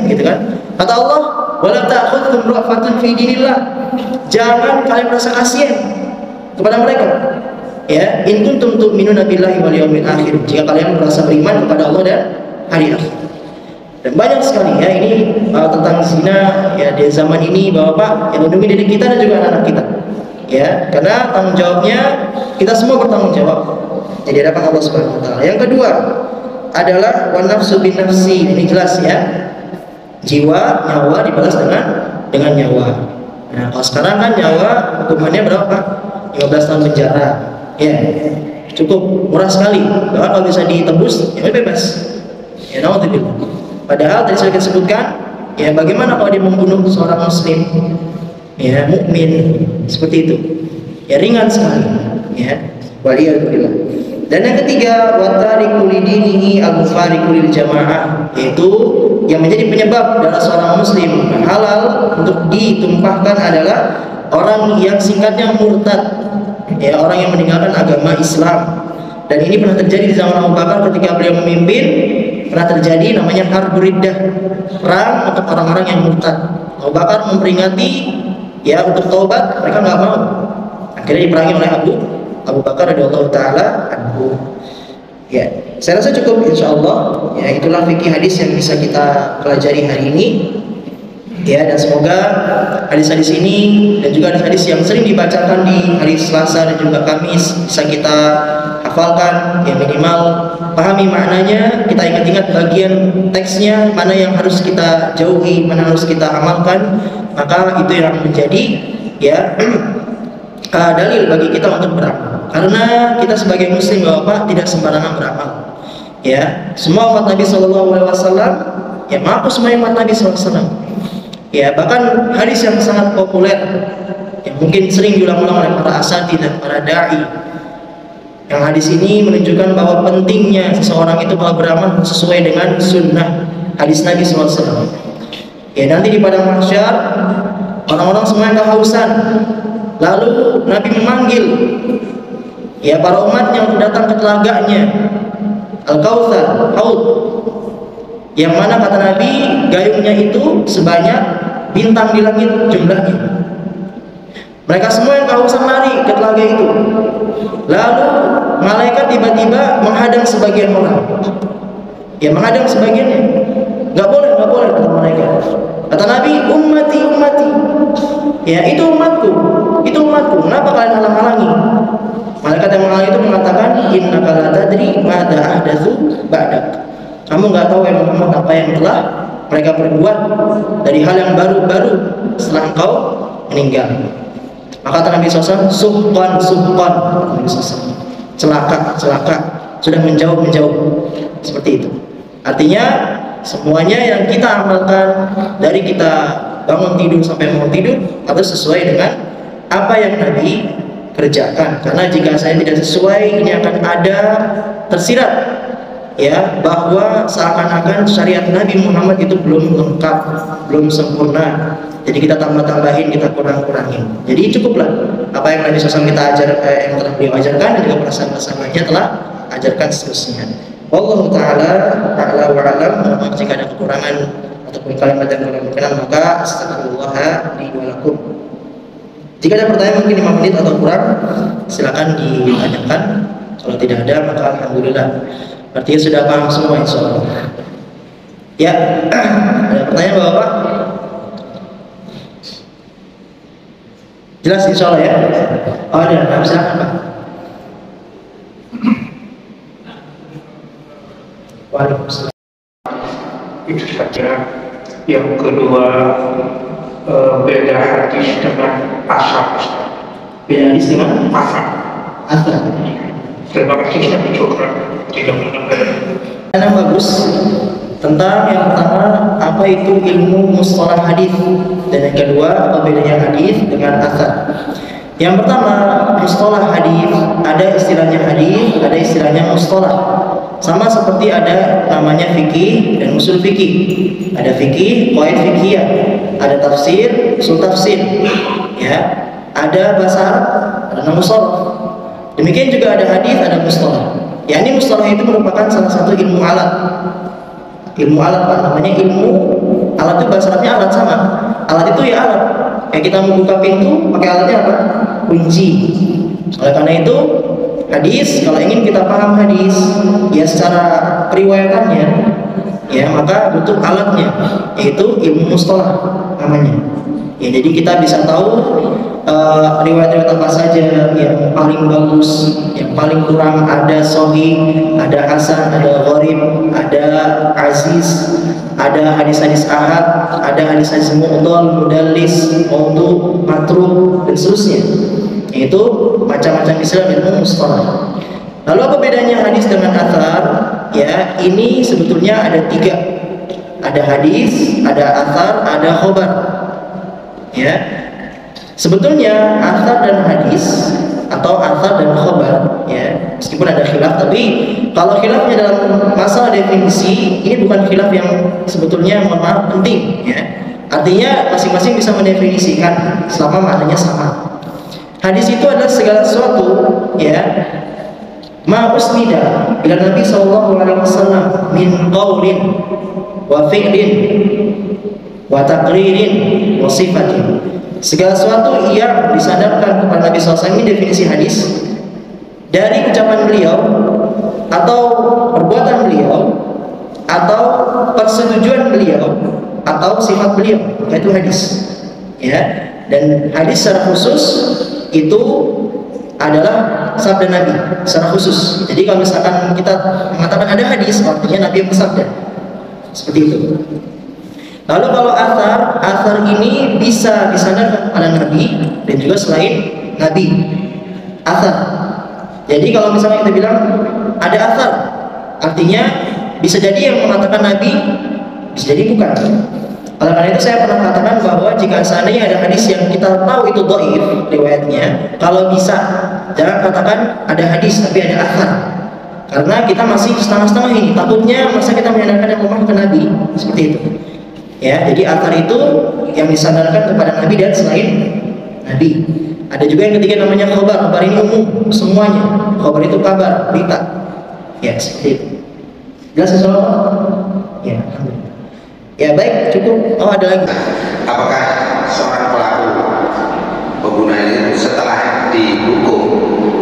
gitu kan. Kata Allah, wala ta'khudkum ra'fatun fi dinillah. Jangan kalian merasa kasihan kepada mereka. Ya, in kuntum tu'minuna billahi wal yawmil akhir. Jika kalian merasa beriman kepada Allah dan hari akhir. Dan banyak sekali ya ini tentang zina ya di zaman ini Bapak yang melindungi diri kita dan juga anak-anak kita. Ya, karena tanggung jawabnya kita semua bertanggung jawab. Jadi hadapan Allah Subhanahu wa taala. Yang kedua adalah wan nafsu bin nafsi. Ini jelas ya. Jiwa, nyawa dibalas dengan nyawa. Nah, kalau sekarang kan nyawa hukumannya berapa? 15 tahun penjara. Ya. Cukup murah sekali. Bahkan kalau bisa ditebus ya bebas. Ya, naudzubillah. Padahal tadi saya sebutkan, ya bagaimana kalau dia membunuh seorang muslim, ya mukmin seperti itu, ya ringan sekali, ya waliyadzubillah. Dan yang ketiga, watariku lidinihi al-mufariqu lil jamaah, yaitu yang menjadi penyebab darah seorang muslim halal untuk ditumpahkan adalah orang yang singkatnya murtad, ya orang yang meninggalkan agama Islam. Dan ini pernah terjadi di zaman Abu Bakar ketika beliau memimpin. Pernah terjadi namanya Harbur Riddah, perang untuk orang-orang yang murtad. Abu Bakar memperingati ya untuk taubat, mereka nggak mau. Akhirnya diperangi oleh Abu Bakar radhiyallahu taala anhu. Ya, saya rasa cukup insyaallah. Ya, itulah fikih hadis yang bisa kita pelajari hari ini. Ya, dan semoga hadis-hadis ini dan juga hadis-hadis yang sering dibacakan di hari Selasa dan juga Kamis bisa kita hafalkan, ya minimal pahami maknanya, kita ingat-ingat bagian teksnya, mana yang harus kita jauhi, mana harus kita amalkan, maka itu yang menjadi ya dalil bagi kita untuk beramal. Karena kita sebagai muslim Bapak tidak sembarangan beramal. Ya, semua umat Nabi SAW, ya mengaku semua umat Nabi SAW. Ya, bahkan hadis yang sangat populer yang mungkin sering diulang-ulang oleh para asatidz dan para dai. Yang hadis ini menunjukkan bahwa pentingnya seseorang itu kalau beramal sesuai dengan sunnah hadis Nabi SAW. Ya, nanti di padang mahsyar orang-orang semuanya kehausan. Lalu Nabi memanggil ya para umat yang datang ke telaganya Al-Kautsar, haud, yang mana kata Nabi gayungnya itu sebanyak bintang di langit jumlahnya. Mereka semua yang kehausan lari ke telaga itu. Lalu malaikat tiba-tiba menghadang sebagian orang. Ya, menghadang sebagiannya. Nggak boleh kata malaikat. Kata Nabi, ummati. Ya, itu umatku. Kenapa kalian halang-halangi? Malaikat yang menghalangi itu mengatakan, innaka la tadri madza ahdatsu ba'dak. Kamu nggak tahu ya Muhammad apa yang telah mereka perbuat dari hal yang baru-baru setelah engkau meninggal. Maka kata Nabi SAW, suhqan, Nabi SAW, celaka, sudah menjauh, seperti itu. Artinya semuanya yang kita amalkan dari kita bangun tidur sampai mau tidur harus sesuai dengan apa yang Nabi kerjakan. Karena jika saya tidak sesuai, ini akan ada tersirat ya bahwa seakan-akan syariat Nabi Muhammad itu belum lengkap, belum sempurna. Jadi kita tambah-tambahin, kita kurang-kurangin. Jadi cukuplah apa yang Nabi SAW kita yang telah beliau ajarkan dan juga para sahabat-sahabatnya telah ajarkan seterusnya. Wallahu taala a'la wa a'lam. Mohon maaf jika ada kekurangan ataupun kalimat yang kurang berkenan, maka astagfirullah li wa lakum. Jika ada pertanyaan mungkin 5 menit atau kurang, silakan ditanyakan. Kalau tidak ada, maka alhamdulillah. Artinya sudah paham semua insyaallah. Ya, ada pertanyaan Bapak? Jelas insyaallah ya? Oh ada, silakan Pak. Waalaikumsalam. Itu saja. Yang kedua, beda hadis dengan asar. Beda hadis dengan Asar. asar. Terima kasih Ustaz. Syukran. Tidak menambah. Yang bagus tentang yang pertama, apa itu ilmu mustalah hadis, dan yang kedua, apa bedanya hadis dengan asar. Yang pertama, mustalah hadis, ada istilahnya hadis, ada istilahnya mustalah. Sama seperti ada namanya fikih dan usul fikih. Ada fikih, qawaid fikih, ada tafsir, usul tafsir. Ya, ada bahasa Arab, ada nama sharaf. Demikian juga ada hadis, ada mustalah. Ya, ini mustalah itu merupakan salah satu ilmu alat. Ilmu alat Pak, namanya ilmu alat itu bahasa Arabnya alat sama. Alat itu ya alat. Kayak kita membuka pintu, pakai alatnya apa? Kunci. Oleh karena itu, hadis, kalau ingin kita paham hadis, ya secara periwayatannya, ya maka butuh alatnya, yaitu ilmu mustalah namanya. Ya, jadi kita bisa tahu riwayat-riwayat apa saja yang paling bagus, yang paling kurang, ada sahih, ada hasan, ada gharib, ada aziz, ada hadis-hadis ahad, ada hadis-hadis mu'dhal, mudallis, maudhu, matruh, dan seterusnya. Itu macam-macam istilah ilmu mustalah. Lalu apa bedanya hadis dengan athar? Ya, ini sebetulnya ada 3. Ada hadis, ada athar, ada khobar. Ya, sebetulnya athar dan hadis atau athar dan khobar, ya meskipun ada khilaf, tapi kalau khilafnya dalam masalah definisi, ini bukan khilaf yang sebetulnya mohon maaf penting, ya. Artinya masing-masing bisa mendefinisikan selama maknanya sama. Hadis itu adalah segala sesuatu, ya, ma usnida ila Nabi sallallahu alaihi wasallam min qaulin wa fi'lin wa taqririn wa sifatin. Segala sesuatu yang disandarkan kepada Nabi SAW, ini definisi hadis, dari ucapan beliau atau perbuatan beliau atau persetujuan beliau atau sifat beliau, yaitu hadis. Ya, dan hadis secara khusus itu adalah sabda Nabi secara khusus. Jadi kalau misalkan kita mengatakan ada hadis, artinya Nabi yang bersabda. Seperti itu. Lalu kalau athar ini bisa disandarkan kepada Nabi dan juga selain Nabi. Athar. Jadi kalau misalnya kita bilang ada athar, artinya bisa jadi yang mengatakan Nabi, bisa jadi bukan. Oleh karena itu saya pernah katakan bahwa jika seandainya ada hadis yang kita tahu itu dhaif riwayatnya, kalau bisa jangan katakan ada hadis tapi ada athar. Karena kita masih setengah-setengah ini, takutnya masa kita menyandarkan yang lemah ke Nabi, seperti itu. Ya, jadi athar itu yang disandarkan kepada Nabi dan selain Nabi. Ada juga yang ketiga namanya khobar. Khobar ini umum semuanya. Khobar itu kabar, berita. Ya, seperti itu. Jelas insyaallah? Ya, alhamdulillah. Ya baik, cukup. Oh ada lagi. Apakah seorang pelaku pengguna ini setelah dihukum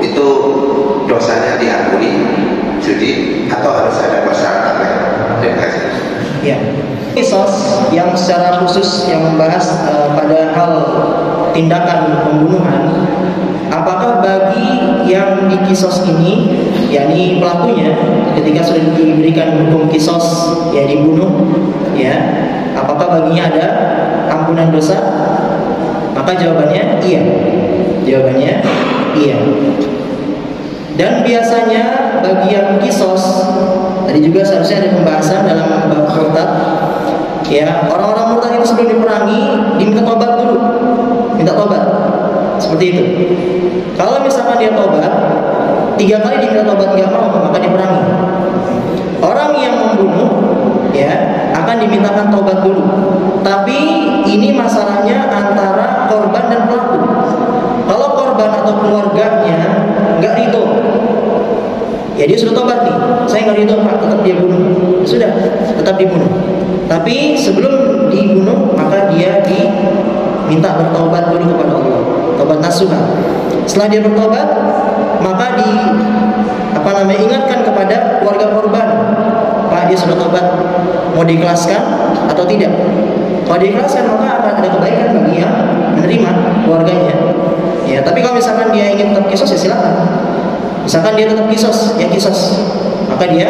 itu dosanya diampuni judi atau harus ada persyaratan lain? Terima kasih. Ya, kisos yang secara khusus yang membahas pada hal tindakan pembunuhan, apakah bagi yang dikisos ini, yakni pelakunya, ketika sudah diberikan hukum kisos, ya dibunuh, ya, apakah baginya ada ampunan dosa? Maka jawabannya iya. Jawabannya iya. Dan biasanya bagi yang kisos, tadi juga seharusnya ada pembahasan dalam bab murtad. Ya, orang-orang murtad itu sebelum diperangi diminta tobat dulu, minta tobat, seperti itu. Kalau misalkan dia tobat 3 kali diminta tobat nggak mau, maka diperangi. Orang yang membunuh, ya, akan dimintakan tobat dulu. Tapi ini masalahnya antara korban dan pelaku. Kalau korban atau keluarganya nggak ridho, ya dia sudah tobat nih, saya nggak ridho Pak, tetap dia bunuh, sudah tetap dibunuh. Tapi sebelum minta bertobat dulu kepada Allah, tobat nasuha. Setelah dia bertobat, maka ingatkan kepada keluarga korban, Pak, dia sudah tobat, mau diikhlaskan atau tidak? Kalau diikhlaskan maka akan ada kebaikan bagi yang menerima, keluarganya. Ya, tapi kalau misalkan dia ingin tetap kisos, ya silakan. Misalkan dia tetap kisos, ya kisos, maka dia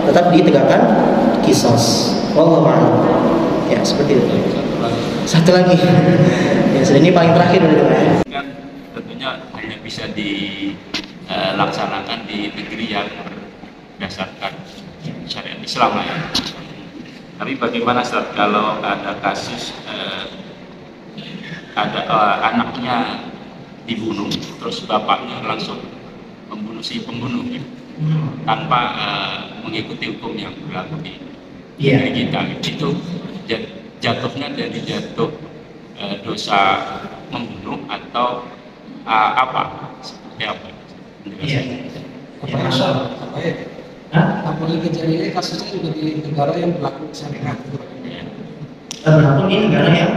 tetap ditegakkan kisos. Wallahu a'lam. Ya, seperti itu. Satu lagi. Ya, ini paling terakhir dari kan tentunya hanya bisa dilaksanakan di negeri yang berdasarkan syariat Islam lah ya. Tapi bagaimana Ustaz kalau ada kasus ada anaknya dibunuh, terus bapaknya langsung membunuh si pembunuh gitu, tanpa mengikuti hukum yang berlaku di negeri kita gitu. Itu jatuhnya dari jatuh dosa membunuh atau apa? Seperti apa? Apalagi kejadian kasusnya juga di negara yang berlaku syariat. Berlaku di negara yang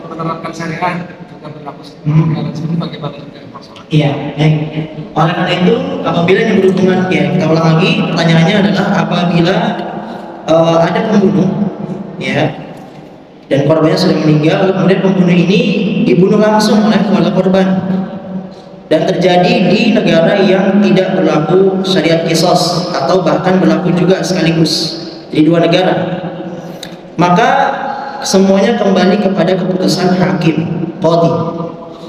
menerapkan syariat juga berlaku negara seperti bagaimana juga masalah. Iya, baik. Oleh karena itu, apabila yang berhubungan, ya kita ulang lagi, pertanyaannya adalah apabila ada pembunuh, ya, dan korbannya sudah meninggal, kemudian pembunuh ini dibunuh langsung oleh keluarga korban, dan terjadi di negara yang tidak berlaku syariat kisos atau bahkan berlaku juga sekaligus di dua negara, maka semuanya kembali kepada keputusan hakim, qadhi.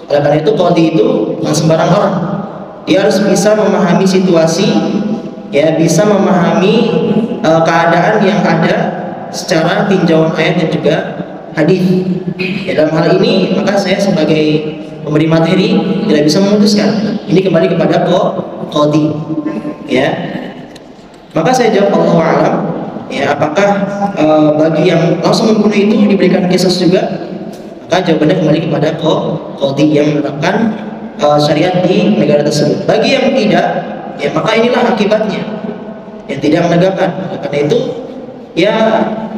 Oleh karena itu qadhi itu bukan sembarang orang. Dia harus bisa memahami situasi, ya, bisa memahami keadaan yang ada secara tinjauan ayat dan juga hadis. Ya, dalam hal ini maka saya sebagai pemberi materi tidak bisa memutuskan. Ini kembali kepada qadhi. Ya. Maka saya jawab Allahu a'lam. Ya, apakah bagi yang langsung membunuh itu diberikan kisos juga? Maka jawabannya kembali kepada qadhi yang menerapkan syariat di negara tersebut. Bagi yang tidak, ya maka inilah akibatnya, yang tidak menegakkan. Karena itu, ya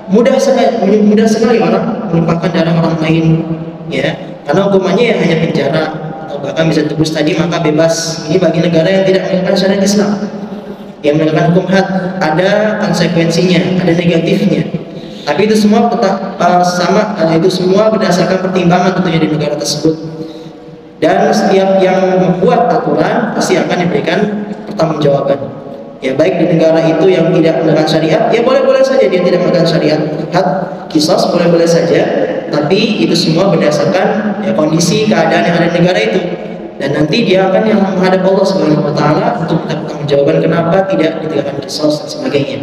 mudah sekali orang menumpahkan darah orang lain, ya, karena hukumannya ya hanya penjara atau bahkan bisa tebus tadi maka bebas. Ini bagi negara yang tidak menegakkan syariat Islam. Yang menegakkan hukum had ada konsekuensinya, ada negatifnya. Tapi itu semua tetap itu semua berdasarkan pertimbangan tentunya di negara tersebut. Dan setiap yang membuat aturan pasti akan diberikan pertanggungjawaban. Ya, baik di negara itu yang tidak menegakkan syariat, ya boleh-boleh saja dia tidak menegakkan syariat had, kisos boleh-boleh saja. Tapi itu semua berdasarkan ya, kondisi keadaan yang ada di negara itu. Dan nanti dia akan yang menghadap Allah Subhanahu wa taala untuk minta pertanggungjawaban kenapa tidak ditegakkan kisos dan sebagainya.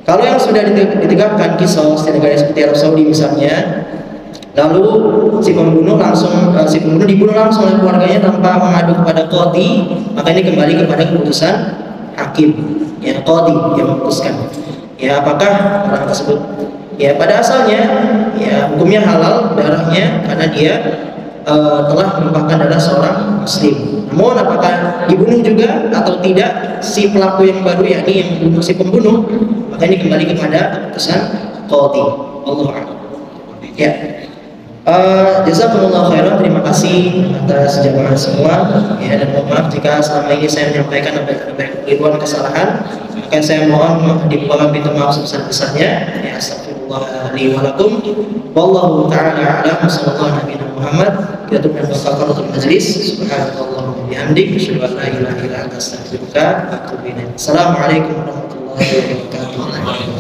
Kalau yang sudah ditegakkan kisos di negara seperti Arab Saudi misalnya, lalu si pembunuh dibunuh langsung oleh keluarganya tanpa mengadu kepada qadhi, maka ini kembali kepada keputusan hakim, ya, qadhi yang memutuskan. Ya, apakah orang tersebut ya pada asalnya ya hukumnya halal darahnya karena dia telah menumpahkan darah seorang muslim. Namun apakah dibunuh juga atau tidak si pelaku yang baru, yakni yang membunuh si pembunuh, maka ini kembali kepada keputusan qadhi. Allahu a'lam. Ya. Jazakumullah khairan, terima kasih atas jamaah semua, ya, dan mohon maaf jika selama ini saya menyampaikan ada kekeliruan, kesalahan, maka saya mohon dibuang pintu maaf sebesar-besarnya. Ya, astagfirullah li wa lakum. Wallahu ta'ala a'lam. Sallallahu Nabi Muhammad. Kita tutup dengan kafaratul majlis. Subhanallah wa bihamdik, asyhadu an la ilaha illa anta, astaghfiruka wa atubu ilaik. Assalamualaikum warahmatullahi wabarakatuh.